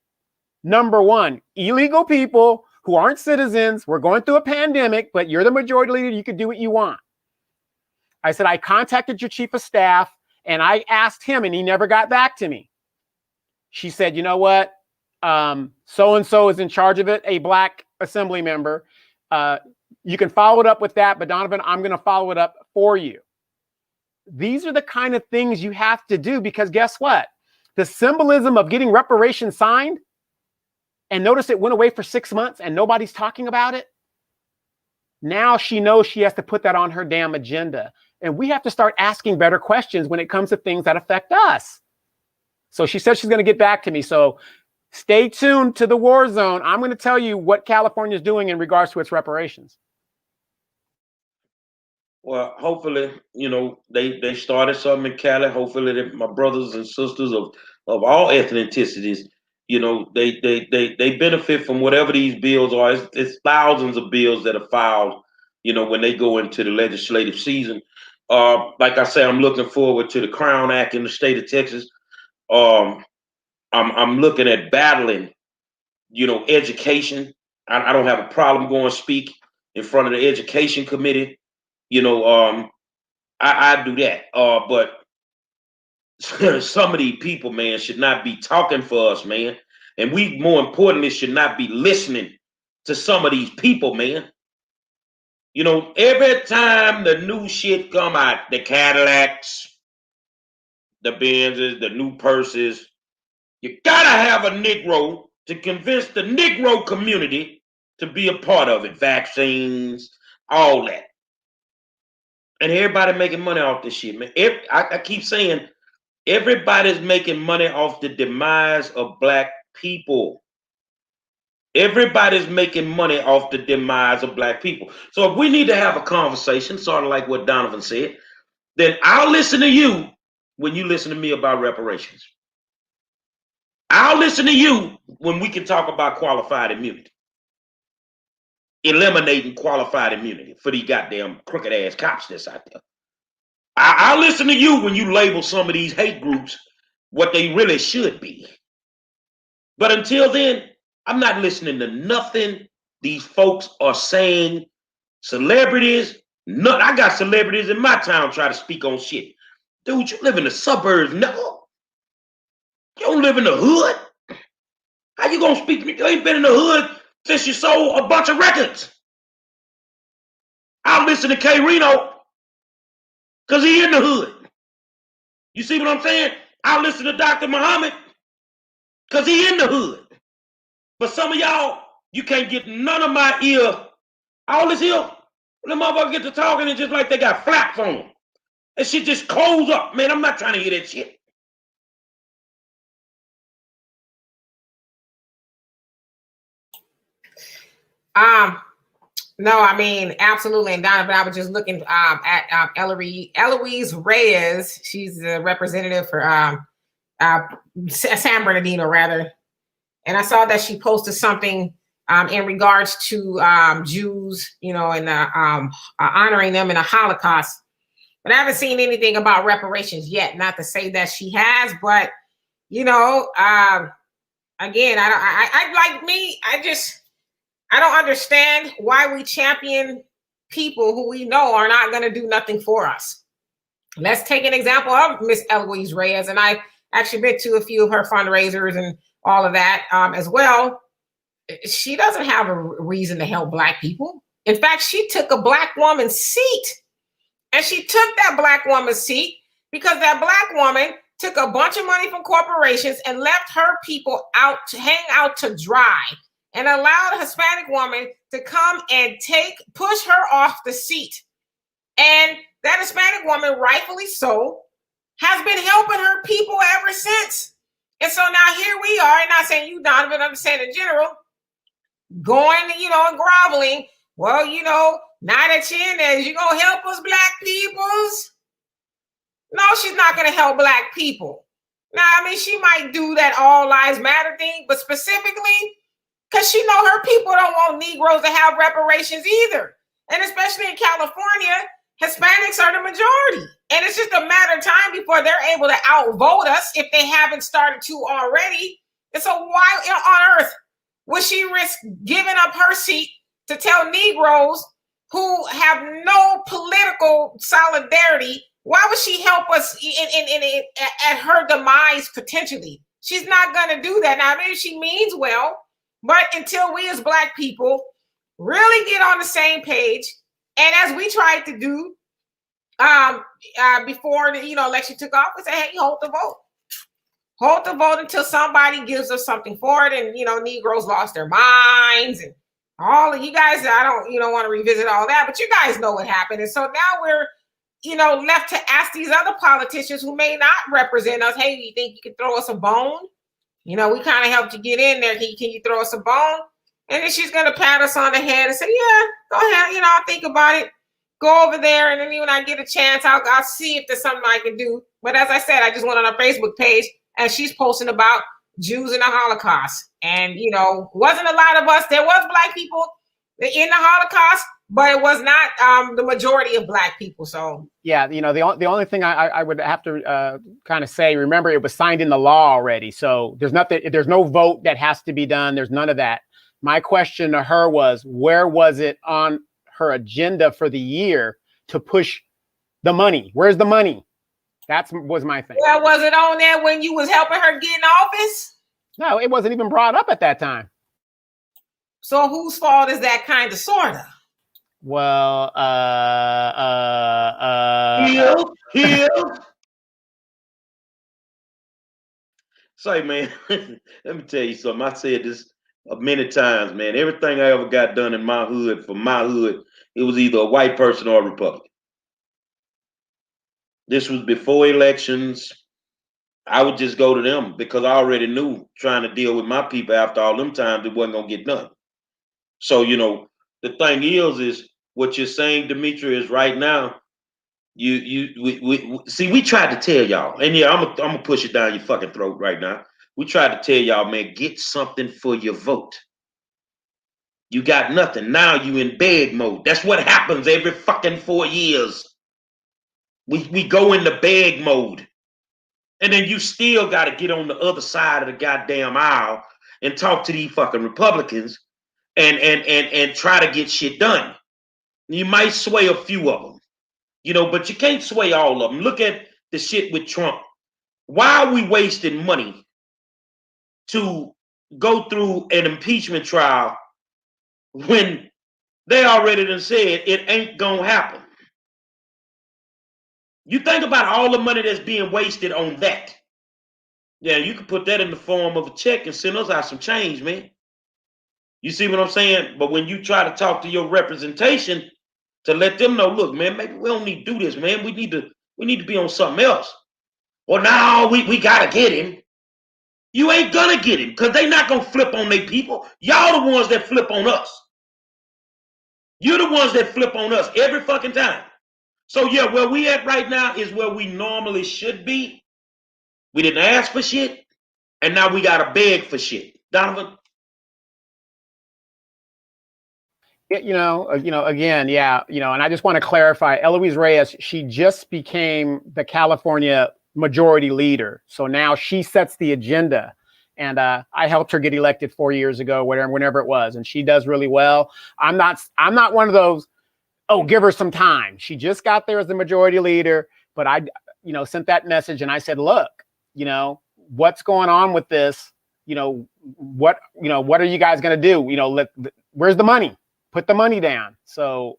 number one. Illegal people who aren't citizens. We're going through a pandemic, but you're the majority leader. You can do what you want. I said, I contacted your chief of staff and I asked him and he never got back to me. She said, you know what? So-and-so is in charge of it, a Black assembly member. You can follow it up with that, but Donovan, I'm going to follow it up for you. These are the kind of things you have to do because guess what? The symbolism of getting reparations signed, and notice it went away for 6 months and nobody's talking about it. Now she knows she has to put that on her damn agenda. And we have to start asking better questions when it comes to things that affect us. So she said she's going to get back to me. So stay tuned to the War Zone. I'm going to tell you what California is doing in regards to its reparations. Well, hopefully, they started something in Cali. Hopefully, my brothers and sisters of all ethnicities, they benefit from whatever these bills are. It's thousands of bills that are filed, when they go into the legislative season. Like I say, I'm looking forward to the Crown Act in the state of Texas. I'm looking at battling, education. I don't have a problem going to speak in front of the education committee. I do that. But some of these people, man, should not be talking for us, man. And we, more importantly, should not be listening to some of these people, man. Every time the new shit come out, the Cadillacs, the Benzes, the new purses, you gotta have a Negro to convince the Negro community to be a part of it. Vaccines, all that. And everybody making money off this shit, man. I keep saying, everybody's making money off the demise of Black people. Everybody's making money off the demise of Black people. So if we need to have a conversation, sort of like what Donovan said, then I'll listen to you when you listen to me about reparations. I'll listen to you when we can talk about qualified immunity. Eliminating qualified immunity for these goddamn crooked ass cops that's out there. I'll listen to you when you label some of these hate groups what they really should be. But until then, I'm not listening to nothing these folks are saying celebrities. No, I got celebrities in my town try to speak on shit. Dude, you live in the suburbs, no. You don't live in the hood. How you gonna speak to me? You ain't been in the hood since you sold a bunch of records. I'll listen to K Reno because he in the hood. You see what I'm saying? I'll listen to Dr. Muhammad because he in the hood. But some of y'all, you can't get none of my ear. All this here, when the motherfuckers get to talking, it's just like they got flaps on them. That shit just close up. Man, I'm not trying to hear that shit. No, I mean, absolutely. And Donovan, I was just looking at Eloise Reyes. She's the representative for San Bernardino, rather. And I saw that she posted something in regards to Jews, you know, and honoring them in the Holocaust. But I haven't seen anything about reparations yet. Not to say that she has, but, you know, again, I don't understand why we champion people who we know are not going to do nothing for us. Let's take an example of Miss Eloise Reyes. And I actually been to a few of her fundraisers and all of that as well. She doesn't have a reason to help Black people. In fact, she took a Black woman's seat. And she took that Black woman's seat because that Black woman took a bunch of money from corporations and left her people out to hang out to dry, and allowed a Hispanic woman to come and push her off the seat. And that Hispanic woman, rightfully so, has been helping her people ever since. And so now here we are, and not saying you, Donovan, I'm saying in general, going, you know, and groveling. Well, you know, now that you're in there, you gonna help us Black peoples? No, she's not gonna help Black people. Now, I mean, she might do that all lives matter thing, but specifically, because she know her people don't want Negroes to have reparations either. And especially in California, Hispanics are the majority. And it's just a matter of time before they're able to outvote us if they haven't started to already. And so why on earth would she risk giving up her seat to tell Negroes who have no political solidarity? Why would she help us at her demise potentially? She's not going to do that. Now, maybe she means well, but until we as Black people really get on the same page, and as we tried to do before the election took off, we said, hey, hold the vote. Hold the vote until somebody gives us something for it. And, Negroes lost their minds and all of you guys, I don't want to revisit all that, but you guys know what happened. And so now we're, left to ask these other politicians who may not represent us, hey, you think you can throw us a bone? We kind of helped you get in there. Can you throw us a bone? And then she's going to pat us on the head and say, yeah, go ahead. I'll think about it. Go over there. And then when I get a chance, I'll see if there's something I can do. But as I said, I just went on her Facebook page and she's posting about Jews in the Holocaust. And, wasn't a lot of us. There was Black people in the Holocaust, but it was not the majority of Black people. So, yeah, the only thing I would have to kind of say, remember, it was signed in the law already. So there's no vote that has to be done. There's none of that. My question to her was, where was it on her agenda for the year to push the money? Where's the money? That was my thing. Well, was it on there when you was helping her get in office? No, it wasn't even brought up at that time. So whose fault is that, kind of, sort of? Well, Here. Say, man, let me tell you something. I said this many times, man. Everything I ever got done in my hood, for my hood, it was either a white person or a Republican. This was before elections. I would just go to them because I already knew trying to deal with my people after all them times, it wasn't going to get done. So, the thing is what you're saying, Demetri, is right now, we tried to tell y'all, and yeah, I'm gonna push it down your fucking throat right now. We tried to tell y'all, man, get something for your vote. You got nothing. Now you in beg mode. That's what happens every fucking 4 years. We go into beg mode. And then you still got to get on the other side of the goddamn aisle and talk to these fucking Republicans and try to get shit done. You might sway a few of them, you know, but you can't sway all of them. Look at the shit with Trump. Why are we wasting money to go through an impeachment trial when they already done said it ain't gonna happen? You think about all the money that's being wasted on that. Yeah, you can put that in the form of a check and send us out some change, man. You see what I'm saying? But when you try to talk to your representation to let them know, look, man, maybe we don't need to do this, man. We need to be on something else. Well, now we gotta get him. You ain't gonna get him because they not gonna flip on their people. Y'all the ones that flip on us. You're the ones that flip on us every fucking time. So yeah, where we at right now is where we normally should be. We didn't ask for shit, and now we gotta beg for shit. Donovan? Again, yeah, and I just want to clarify, Eloise Reyes, she just became the California majority leader. So now she sets the agenda. And I helped her get elected 4 years ago, whenever it was. And she does really well. I'm not one of those, oh, give her some time. She just got there as the majority leader. But I, sent that message and I said, look, what's going on with this? What are you guys going to do? Where's the money? Put the money down. So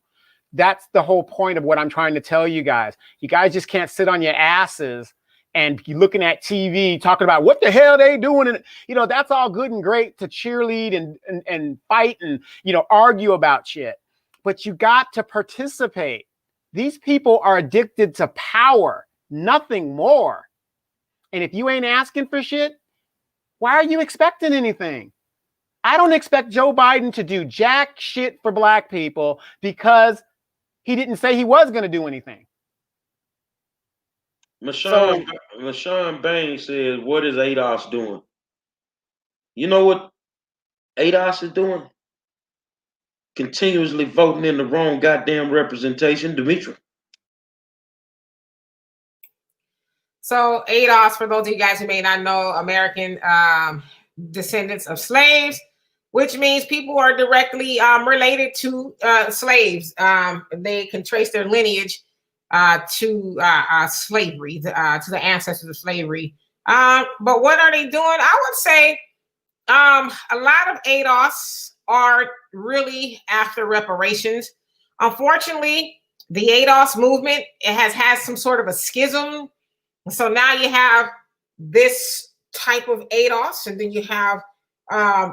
that's the whole point of what I'm trying to tell you guys. You guys just can't sit on your asses and be looking at TV talking about what the hell they doing. And, that's all good and great to cheerlead and fight and, argue about shit. But you got to participate. These people are addicted to power, nothing more. And if you ain't asking for shit, why are you expecting anything? I don't expect Joe Biden to do jack shit for black people because he didn't say he was going to do anything. Mashawn Bain says, what is ADOS doing? You know what ADOS is doing? Continuously voting in the wrong goddamn representation. Demetra. So ADOS, for those of you guys who may not know, American descendants of slaves, which means people who are directly related to slaves. They can trace their lineage to slavery, to the ancestors of slavery. But what are they doing? I would say a lot of ADOS are really after reparations. Unfortunately, the ADOS movement, it has had some sort of a schism. So now you have this type of ADOS, and then you have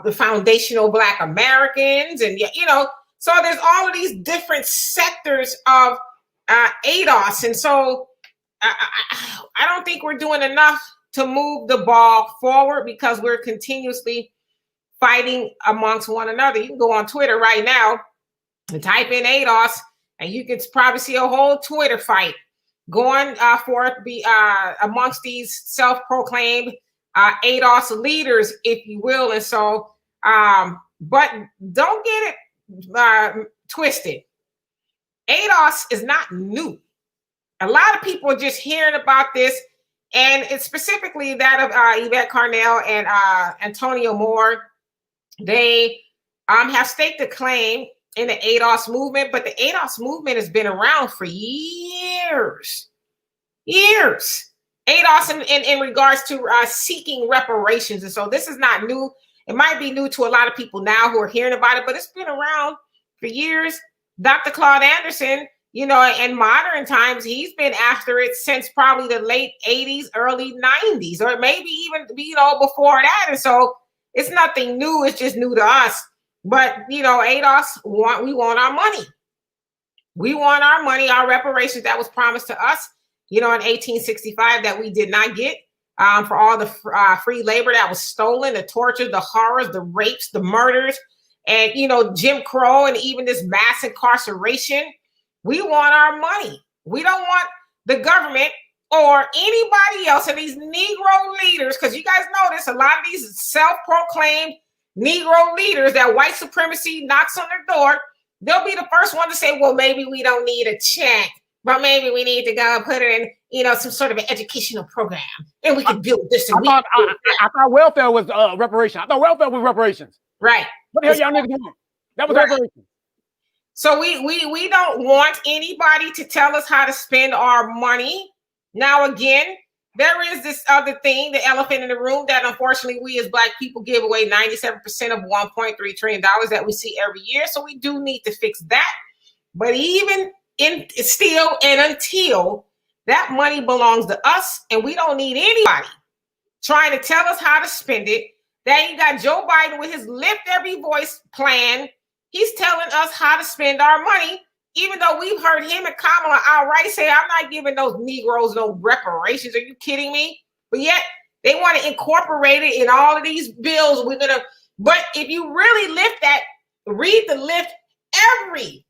the foundational Black Americans, and so there's all of these different sectors of ADOS, and so I don't think we're doing enough to move the ball forward because we're continuously fighting amongst one another. You can go on Twitter right now and type in ADOS, and you can probably see a whole Twitter fight going forth amongst these self-proclaimed ADOS leaders, if you will. And so, but don't get it twisted. ADOS is not new. A lot of people are just hearing about this, and it's specifically that of Yvette Carnell and Antonio Moore. They have staked a claim in the ADOS movement, but the ADOS movement has been around for years. ADOS in regards to seeking reparations. And so this is not new. It might be new to a lot of people now who are hearing about it, but it's been around for years. Dr. Claude Anderson, in modern times, he's been after it since probably the late 80s, early 90s, or maybe even, before that. And so it's nothing new. It's just new to us. But, ADOS, we want our money. We want our money, our reparations that was promised to us, in 1865 that we did not get, for all the free labor that was stolen, the torture, the horrors, the rapes, the murders, and, Jim Crow, and even this mass incarceration. We want our money. We don't want the government or anybody else and these Negro leaders, because you guys notice a lot of these self-proclaimed Negro leaders that white supremacy knocks on their door, they'll be the first one to say, well, maybe we don't need a check, but maybe we need to go put it in, some sort of an educational program, and we can build this. And I thought welfare was reparation. I thought welfare was reparations. Right. What the hell y'all niggas doing? That was Right. reparations. So we don't want anybody to tell us how to spend our money. Now, again, there is this other thing, the elephant in the room, that unfortunately we as Black people give away 97% of $1.3 trillion that we see every year. So we do need to fix that. But even in still and until that money belongs to us, and we don't need anybody trying to tell us how to spend it. Then you got Joe Biden with his lift every voice plan. He's telling us how to spend our money, even though we've heard him and Kamala outright say, I'm not giving those Negroes no reparations. Are you kidding me? But yet they want to incorporate it in all of these bills. But if you really read the lift every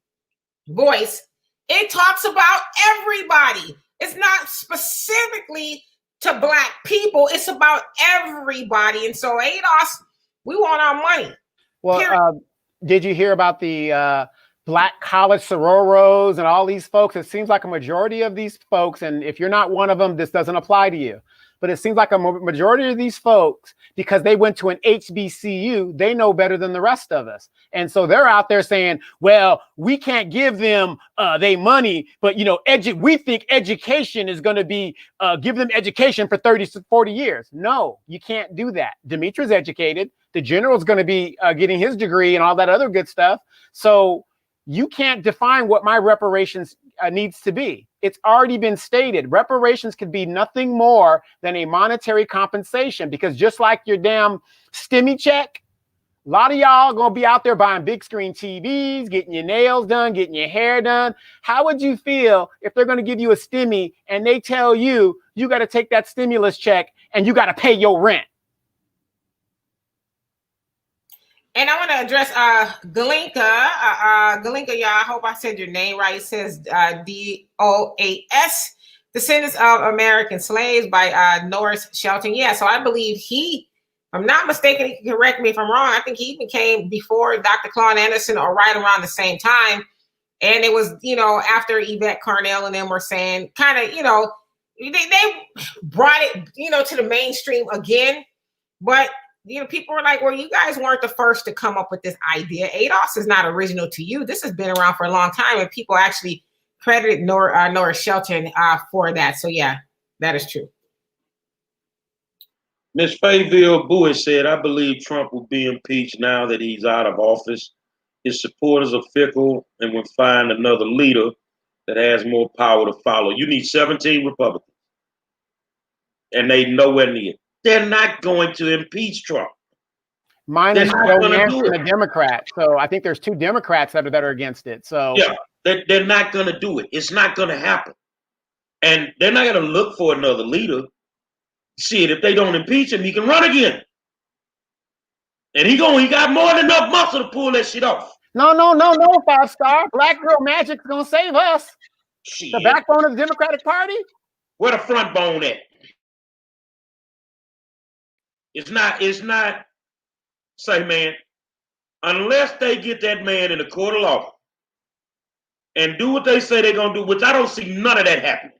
voice, it talks about everybody. It's not specifically to Black people. It's about everybody. And so ADOS, we want our money. Well, did you hear about the Black college sororos and all these folks? It seems like a majority of these folks, and if you're not one of them, this doesn't apply to you. But it seems like a majority of these folks, because they went to an HBCU, they know better than the rest of us. And so they're out there saying, well, we can't give them they money, but, you know, we think education is going to be, give them education for 30 to 40 years. No, you can't do that. Demetrius educated. The general's going to be getting his degree and all that other good stuff. So you can't define what my reparations needs to be. It's already been stated. Reparations could be nothing more than a monetary compensation, because just like your damn STEMI check, a lot of y'all going to be out there buying big screen TVs, getting your nails done, getting your hair done. How would you feel if they're going to give you a STEMI and they tell you, you got to take that stimulus check and you got to pay your rent? And I want to address Galinka. Galinka, y'all, I hope I said your name right. It says DOAS, Descendants of American Slaves by Norris Shelton. Yeah, so I believe if I'm not mistaken, he can correct me if I'm wrong. I think he even came before Dr. Claude Anderson or right around the same time. And it was, you know, after Yvette Carnell and them were saying kind of, you know, they brought it, you know, to the mainstream again. But you know, people were like, well, you guys weren't the first to come up with this idea. ADOS is not original to you. This has been around for a long time, and people actually credited Norris Shelton for that. So, yeah, that is true. Ms. Fayville Bowie said, I believe Trump will be impeached now that he's out of office. His supporters are fickle and will find another leader that has more power to follow. You need 17 Republicans, and they nowhere near. They're not going to impeach Trump. Mine is Joe Manchin, a Democrat. So I think there's 2 Democrats that are against it. So yeah, they're not going to do it. It's not going to happen. And they're not going to look for another leader. Shit, if they don't impeach him, he can run again. And he got more than enough muscle to pull that shit off. No, 5-star. Black Girl Magic's going to save us. Shit. The backbone of the Democratic Party? Where the front bone at? It's not, say, man, unless they get that man in the court of law and do what they say they're going to do, which I don't see none of that happening.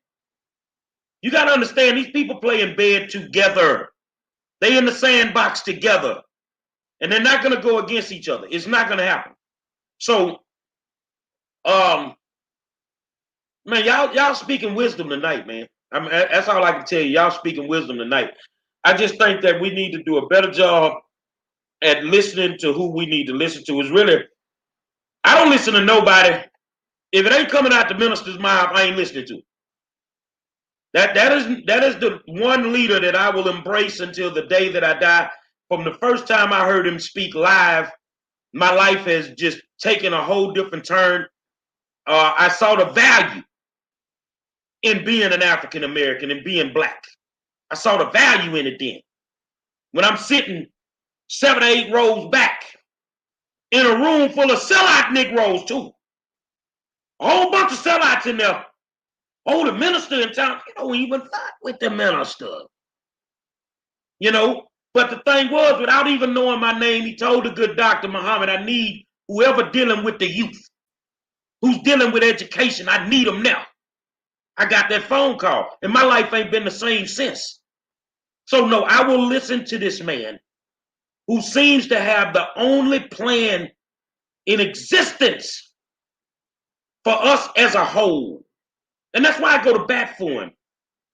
You got to understand, these people play in bed together. They in the sandbox together. And they're not going to go against each other. It's not going to happen. So, man, y'all speaking wisdom tonight, man. I mean, that's all I can tell you. Y'all speaking wisdom tonight. I just think that we need to do a better job at listening to who we need to listen to. Is really, I don't listen to nobody. If it ain't coming out the minister's mouth, I ain't listening to it. That is the one leader that I will embrace until the day that I die. From the first time I heard him speak live, my life has just taken a whole different turn. I saw the value in being an African American and being Black. I saw the value in it then. When I'm sitting 7 or 8 rows back in a room full of sellout Negroes too. A whole bunch of sellouts in there. Oh, the minister in town, you don't even fuck with the minister. You know, but the thing was, without even knowing my name, he told the good Dr. Muhammad, I need whoever dealing with the youth, who's dealing with education, I need them now. I got that phone call, and my life ain't been the same since. So no, I will listen to this man who seems to have the only plan in existence for us as a whole. And that's why I go to bat for him.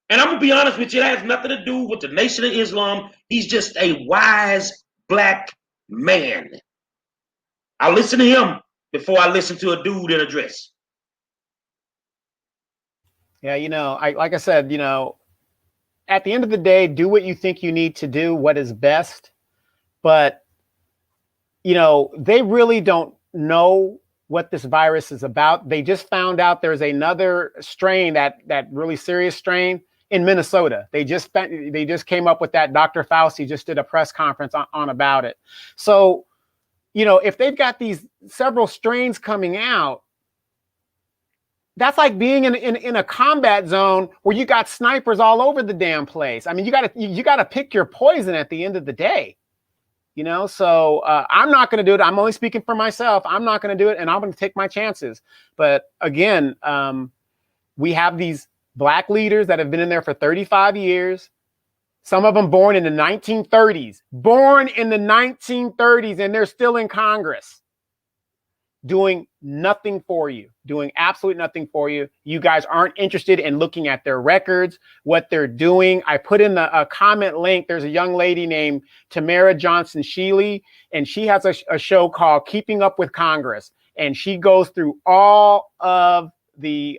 And I'm going to be honest with you, it has nothing to do with the Nation of Islam. He's just a wise black man. I listen to him before I listen to a dude in a dress. Yeah, like I said, at the end of the day, do what you think you need to do, what is best. But, they really don't know what this virus is about. They just found out there's another strain, that really serious strain in Minnesota. They just came up with that. Dr. Fauci just did a press conference on about it. So, if they've got these several strains coming out, that's like being in a combat zone where you got snipers all over the damn place. I mean, you gotta pick your poison at the end of the day. So I'm not going to do it. I'm only speaking for myself. I'm not going to do it, and I'm going to take my chances. But again, we have these black leaders that have been in there for 35 years. Some of them born in the 1930s, and they're still in Congress doing nothing for you, doing absolutely nothing for you. You guys aren't interested in looking at their records, what they're doing. I put in a comment link. There's a young lady named Tamara Johnson Shealy, and she has a show called Keeping Up with Congress. And she goes through all of the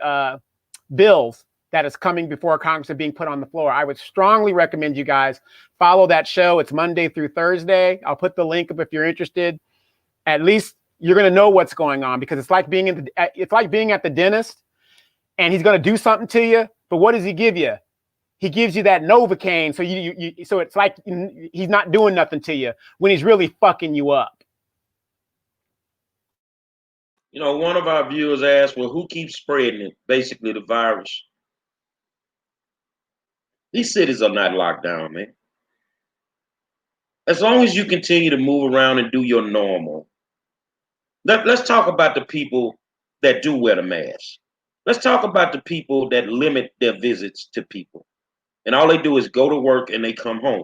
bills that is coming before Congress are being put on the floor. I would strongly recommend you guys follow that show. It's Monday through Thursday. I'll put the link up if you're interested. At least you're going to know what's going on, because it's like being at the dentist, and he's going to do something to you. But what does he give you? He gives you that Novocaine. So it's like he's not doing nothing to you when he's really fucking you up. One of our viewers asked, well, who keeps spreading it? Basically, the virus. These cities are not locked down, man. As long as you continue to move around and do your normal. Let's talk about the people that do wear the mask. Let's talk about the people that limit their visits to people. And all they do is go to work and they come home.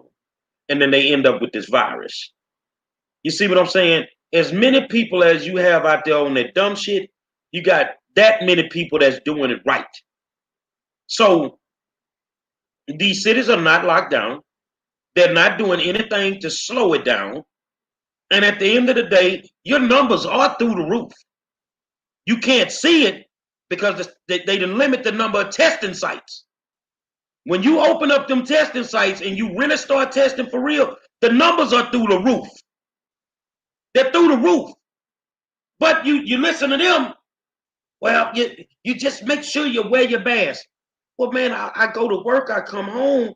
And then they end up with this virus. You see what I'm saying? As many people as you have out there on that dumb shit, you got that many people that's doing it right. So these cities are not locked down. They're not doing anything to slow it down. And at the end of the day, your numbers are through the roof. You can't see it because they didn't limit the number of testing sites. When you open up them testing sites and you really start testing for real, the numbers are through the roof. They're through the roof. But you listen to them, well, you just make sure you wear your mask. Well, man, I go to work, I come home,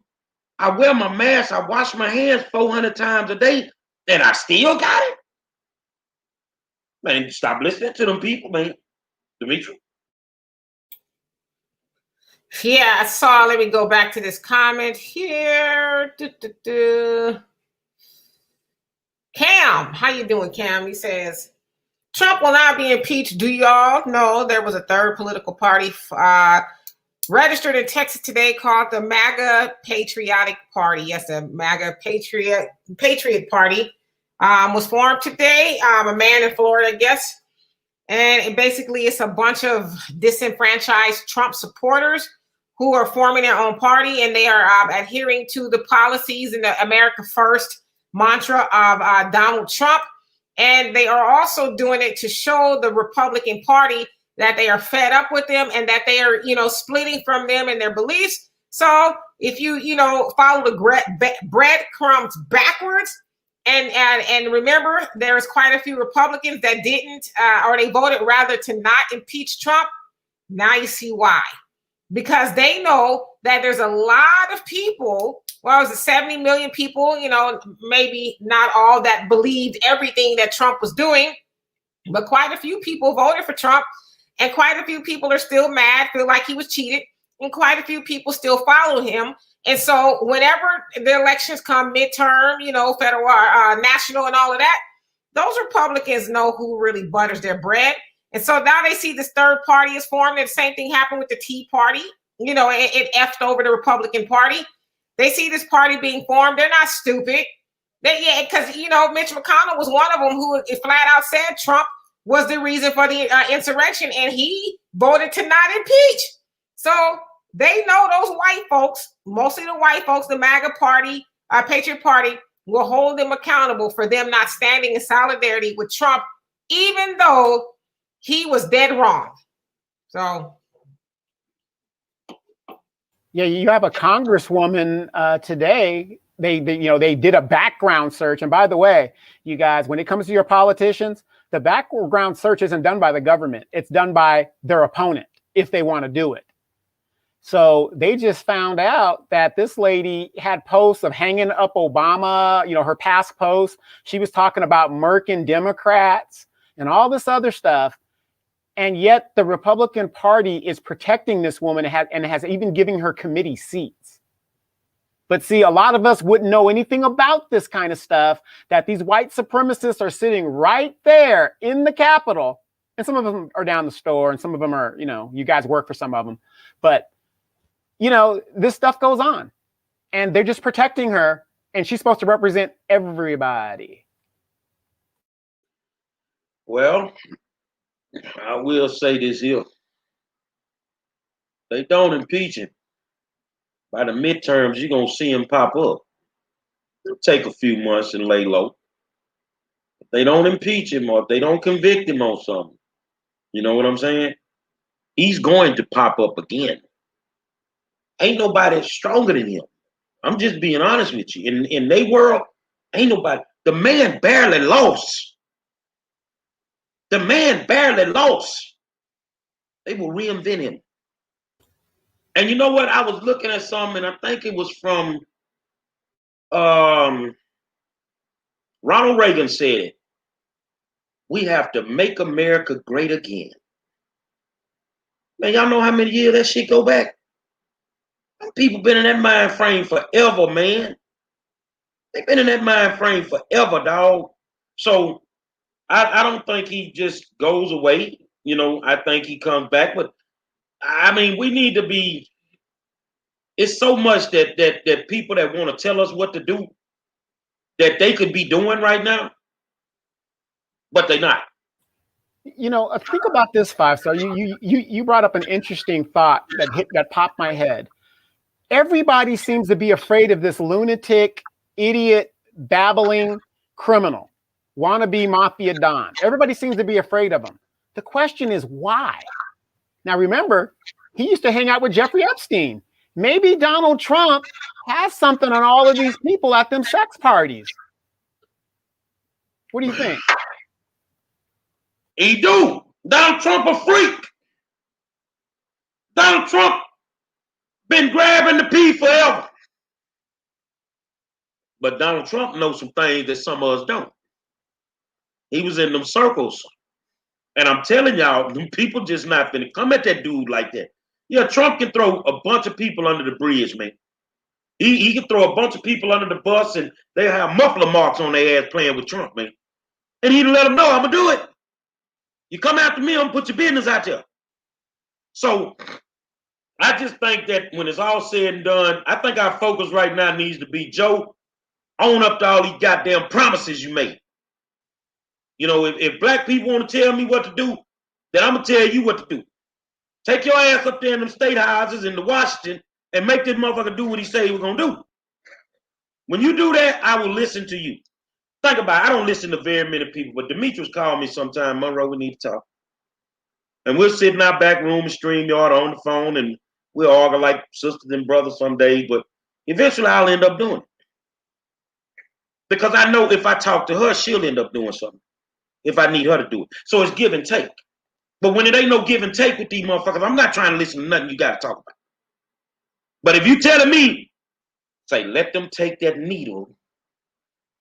I wear my mask, I wash my hands 400 times a day, and I still got it? Man, stop listening to them people, man. Dimitri? Yeah, I saw. Let me go back to this comment here. Cam, how you doing, Cam? He says, Trump will not be impeached. Do y'all know there was a third political party registered in Texas today called the MAGA Patriotic Party? Yes, the MAGA Patriot Party was formed today. A man in Florida, I guess. And basically, it's a bunch of disenfranchised Trump supporters who are forming their own party, and they are adhering to the policies and the America First mantra of Donald Trump. And they are also doing it to show the Republican Party that they are fed up with them and that they are, splitting from them in their beliefs. So if you, follow the breadcrumbs backwards, and remember, there's quite a few Republicans that didn't, or they voted rather to not impeach Trump. Now you see why. Because they know that there's a lot of people, well, it was 70 million people, maybe not all that believed everything that Trump was doing, but quite a few people voted for Trump, and quite a few people are still mad, feel like he was cheated, and quite a few people still follow him. And so whenever the elections come midterm, federal, national and all of that, those Republicans know who really butters their bread. And so now they see this third party is formed. And the same thing happened with the Tea Party. It effed over the Republican Party. They see this party being formed. They're not stupid. Because, Mitch McConnell was one of them who flat out said Trump was the reason for the insurrection, and he voted to not impeach. So they know those white folks, mostly the white folks, the MAGA party, Patriot Party, will hold them accountable for them not standing in solidarity with Trump, even though he was dead wrong. So, yeah, you have a congresswoman today. They did a background search, and by the way, you guys, when it comes to your politicians, the background search isn't done by the government; it's done by their opponent if they want to do it. So they just found out that this lady had posts of hanging up Obama, her past posts. She was talking about murking Democrats and all this other stuff. And yet the Republican Party is protecting this woman and has even given her committee seats. But see, a lot of us wouldn't know anything about this kind of stuff, that these white supremacists are sitting right there in the Capitol. And some of them are down the store, and some of them are, you guys work for some of them. But this stuff goes on, and they're just protecting her, and she's supposed to represent everybody. Well, I will say this here. They don't impeach him. By the midterms, you're going to see him pop up. It'll take a few months and lay low. If they don't impeach him, or if they don't convict him on something, you know what I'm saying? He's going to pop up again. Ain't nobody stronger than him. I'm just being honest with you. In their world, ain't nobody. The man barely lost. The man barely lost. They will reinvent him. And you know what? I was looking at something, and I think it was from Ronald Reagan said it. We have to make America great again. Man, y'all know how many years that shit go back? People been in that mind frame forever, man. They've been in that mind frame forever, dog. So I don't think he just goes away. I think he comes back. But I mean, we need to be. It's so much that people that want to tell us what to do that they could be doing right now, but they're not. Think about this, 5-star. You brought up an interesting thought that popped my head. Everybody seems to be afraid of this lunatic, idiot, babbling criminal, wannabe mafia don. Everybody seems to be afraid of him. The question is why? Now, remember, he used to hang out with Jeffrey Epstein. Maybe Donald Trump has something on all of these people at them sex parties. What do you think? He do. Donald Trump a freak. Donald Trump been grabbing the pee forever. But Donald Trump knows some things that some of us don't. He was in them circles. And I'm telling y'all, people just not finna come at that dude like that. Yeah, Trump can throw a bunch of people under the bridge, man. He can throw a bunch of people under the bus, and they have muffler marks on their ass playing with Trump, man. And he'd let them know, I'm going to do it. You come after me, I'm going to put your business out there. So I just think that when it's all said and done, I think our focus right now needs to be, Joe, own up to all these goddamn promises you made. If black people want to tell me what to do, then I'm going to tell you what to do. Take your ass up there in them state houses in the Washington and make this motherfucker do what he say he was going to do. When you do that, I will listen to you. Think about it. I don't listen to very many people, but Demetrius called me sometime, Monroe, we need to talk. And we'll sit in our back room and StreamYard on the phone, and we'll argue like sisters and brothers some days, but eventually I'll end up doing it. Because I know if I talk to her, she'll end up doing something. If I need her to do it. So it's give and take. But when it ain't no give and take with these motherfuckers, I'm not trying to listen to nothing you got to talk about. But if you telling me, say, let them take that needle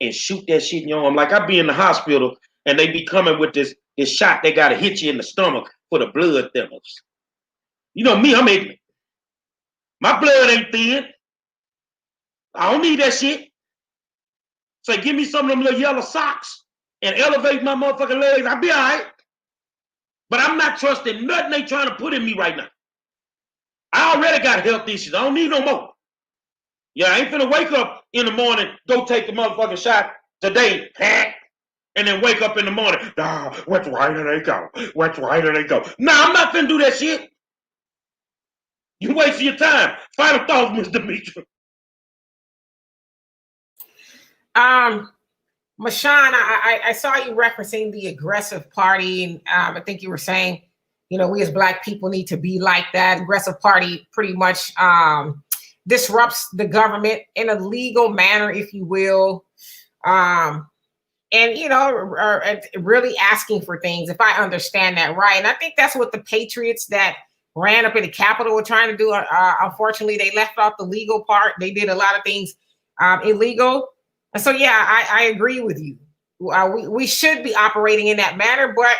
and shoot that shit in your arm. Like I be in the hospital and they be coming with this shot they got to hit you in the stomach for the blood thinners. You know me, I'm ignorant. My blood ain't thin. I don't need that shit. Say, give me some of them little yellow socks and elevate my motherfucking legs. I'll be all right. But I'm not trusting nothing they trying to put in me right now. I already got health issues. I don't need no more. Yeah, I ain't finna wake up in the morning, go take the motherfucking shot today. and then wake up in the morning, which way do they go? Which way do they go? Nah, I'm not finna do that shit. You wasting your time. Final thoughts, Mr. Demetra. Mashawn, I saw you referencing the aggressive party, and I think you were saying, you know, we as Black people need to be like that. Aggressive party pretty much disrupts the government in a legal manner, if you will, and you know, are really asking for things. If I understand that right, and I think that's what the patriots that ran up in the Capitol were trying to do. Unfortunately, they left off the legal part. They did a lot of things illegal. And so, yeah, I agree with you. We should be operating in that manner, but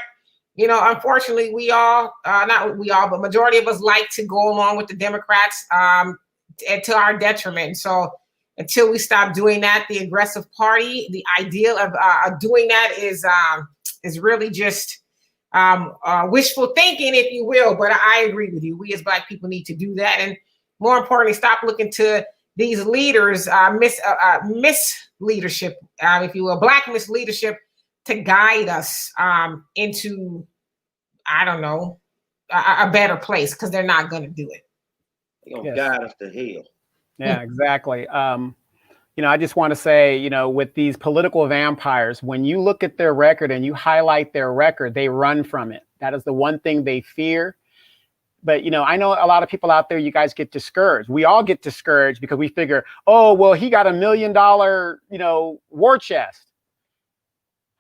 you know, unfortunately, we all, not we all, but majority of us like to go along with the Democrats to our detriment. So until we stop doing that, the aggressive party, the ideal of doing that is really just wishful thinking, if you will. But I agree with you. We as Black people need to do that, and more importantly, stop looking to these leaders, misleadership, if you will, Black misleadership, to guide us into, I don't know, a better place, because they're not going to do it. They're going to guide us to hell. Yeah, exactly. You know, I just want to say, you know, with these political vampires, when you look at their record and you highlight their record, they run from it. That is the one thing they fear. But, you know, I know a lot of people out there, you guys get discouraged. We all get discouraged because we figure, oh, well, he got $1 million, you know, war chest.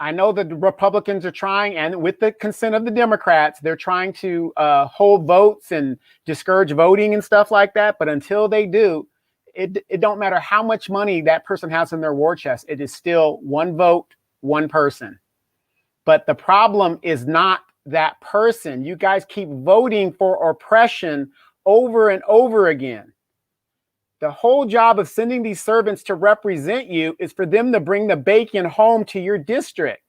I know that the Republicans are trying, and with the consent of the Democrats, they're trying to hold votes and discourage voting and stuff like that. But until they do, it don't matter how much money that person has in their war chest. It is still one vote, one person. But the problem is not that person. You guys keep voting for oppression over and over again. The whole job of sending these servants to represent you is for them to bring the bacon home to your district.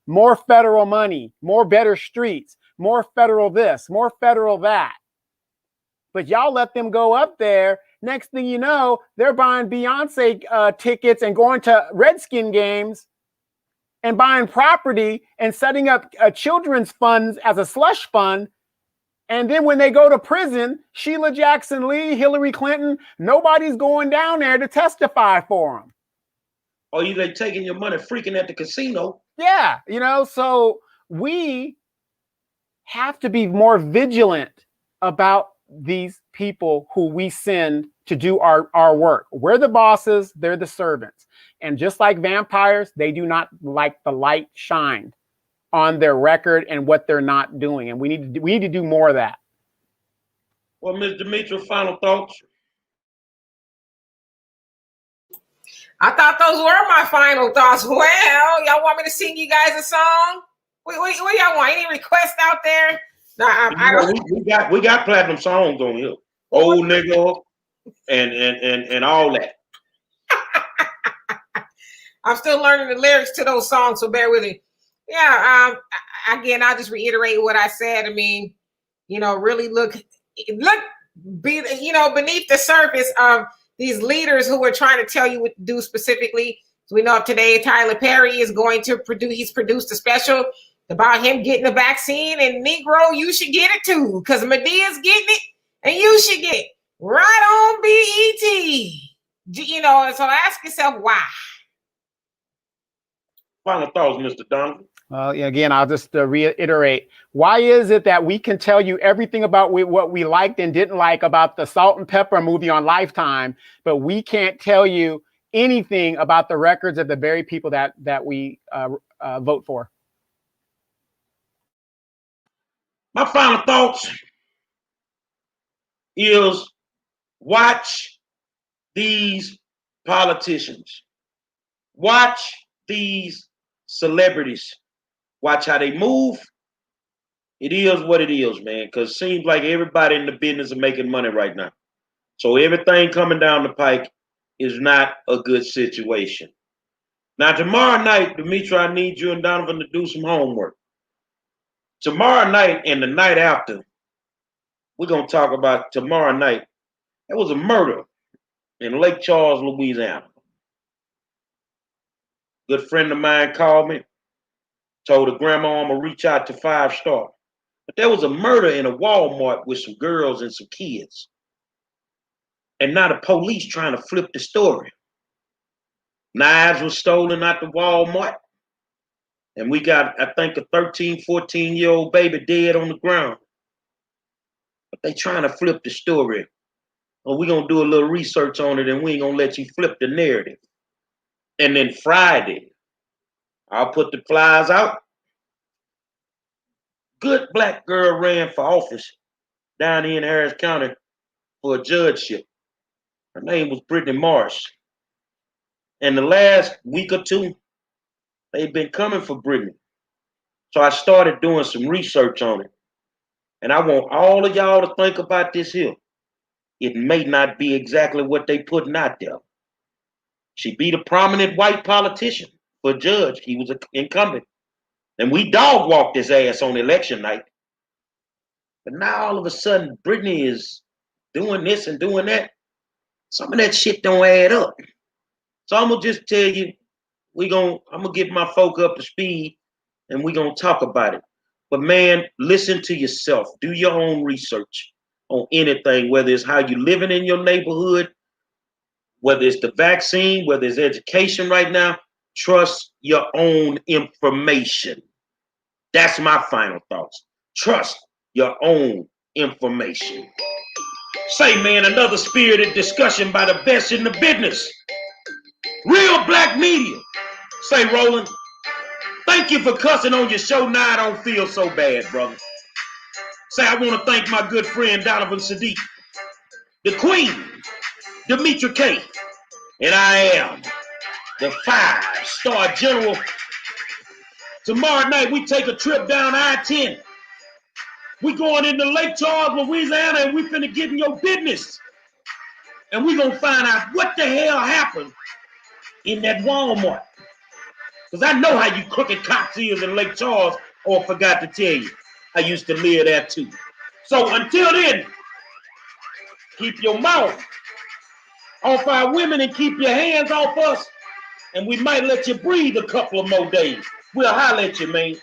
More federal money, more better streets, more federal this, more federal that. But y'all let them go up there. Next thing you know, they're buying Beyonce tickets and going to Redskin games and buying property and setting up children's funds as a slush fund. And then when they go to prison, Sheila Jackson Lee, Hillary Clinton, nobody's going down there to testify for them. Or you they taking your money freaking at the casino. Yeah, you know, so we have to be more vigilant about these people who we send to do our work. We're the bosses, they're the servants. And just like vampires, they do not like the light shined on their record and what they're not doing. And we need to do more of that. Well, Ms. Demetra, final thoughts? I thought those were my final thoughts. Well, y'all want me to sing you guys a song? What y'all want? Any requests out there? No, we got platinum songs on here. Old nigga and all that. I'm still learning the lyrics to those songs, so bear with me. Yeah, again, I'll just reiterate what I said. I mean, you know, really look, you know, beneath the surface of these leaders who are trying to tell you what to do specifically. So we know today Tyler Perry is going to he's produced a special about him getting the vaccine, and Negro, you should get it too, because Medea's getting it, and you should get it. Right on BET. You know, so ask yourself why. Final thoughts, Mr. Donovan. Well, again, I'll just reiterate. Why is it that we can tell you everything about what we liked and didn't like about the Salt and Pepper movie on Lifetime, but we can't tell you anything about the records of the very people that we vote for? My final thoughts is watch these politicians. Watch these celebrities. Watch how they move. It is what it is, man, because it seems like everybody in the business of making money right now. So everything coming down the pike is not a good situation. Now, tomorrow night, Demetra, I need you and Donovan to do some homework. Tomorrow night and the night after, we're going to talk about tomorrow night. There was a murder in Lake Charles, Louisiana. Good friend of mine called me. Told her grandma I'm gonna reach out to 5 Star. But there was a murder in a Walmart with some girls and some kids. And now the police trying to flip the story. Knives were stolen out the Walmart. And we got, I think, a 13, 14-year-old baby dead on the ground. But they trying to flip the story. Well, we're going to do a little research on it and we ain't going to let you flip the narrative. And then Friday, I'll put the flyers out. Good black girl ran for office down here in Harris County for a judgeship. Her name was Brittany Marsh. And the last week or two, they've been coming for Brittany. So I started doing some research on it. And I want all of y'all to think about this here. It may not be exactly what they putting out there. She beat a prominent white politician for a judge. He was an incumbent. And we dog walked his ass on election night. But now all of a sudden, Brittany is doing this and doing that. Some of that shit don't add up. So I'm gonna just tell you, I'm gonna get my folk up to speed and we're gonna talk about it. But man, listen to yourself. Do your own research on anything, whether it's how you living in your neighborhood, whether it's the vaccine, whether it's education right now. Trust your own information. That's my final thoughts. Trust your own information. Say, man, another spirited discussion by the best in the business. Real black media. Say, Roland, thank you for cussing on your show. Now I don't feel so bad, brother. Say, I want to thank my good friend Donovan Sadiq, the Queen, Demetra K, and I am the 5-Star General. Tomorrow night, we take a trip down I-10. We going into Lake Charles, Louisiana, and we finna get in your business. And we gonna find out what the hell happened in that Walmart. Because I know how you crooked cops is in Lake Charles, or forgot to tell you. I used to live there too. So until then, keep your mouth off our women and keep your hands off us. And we might let you breathe a couple of more days. We'll holler at you, man.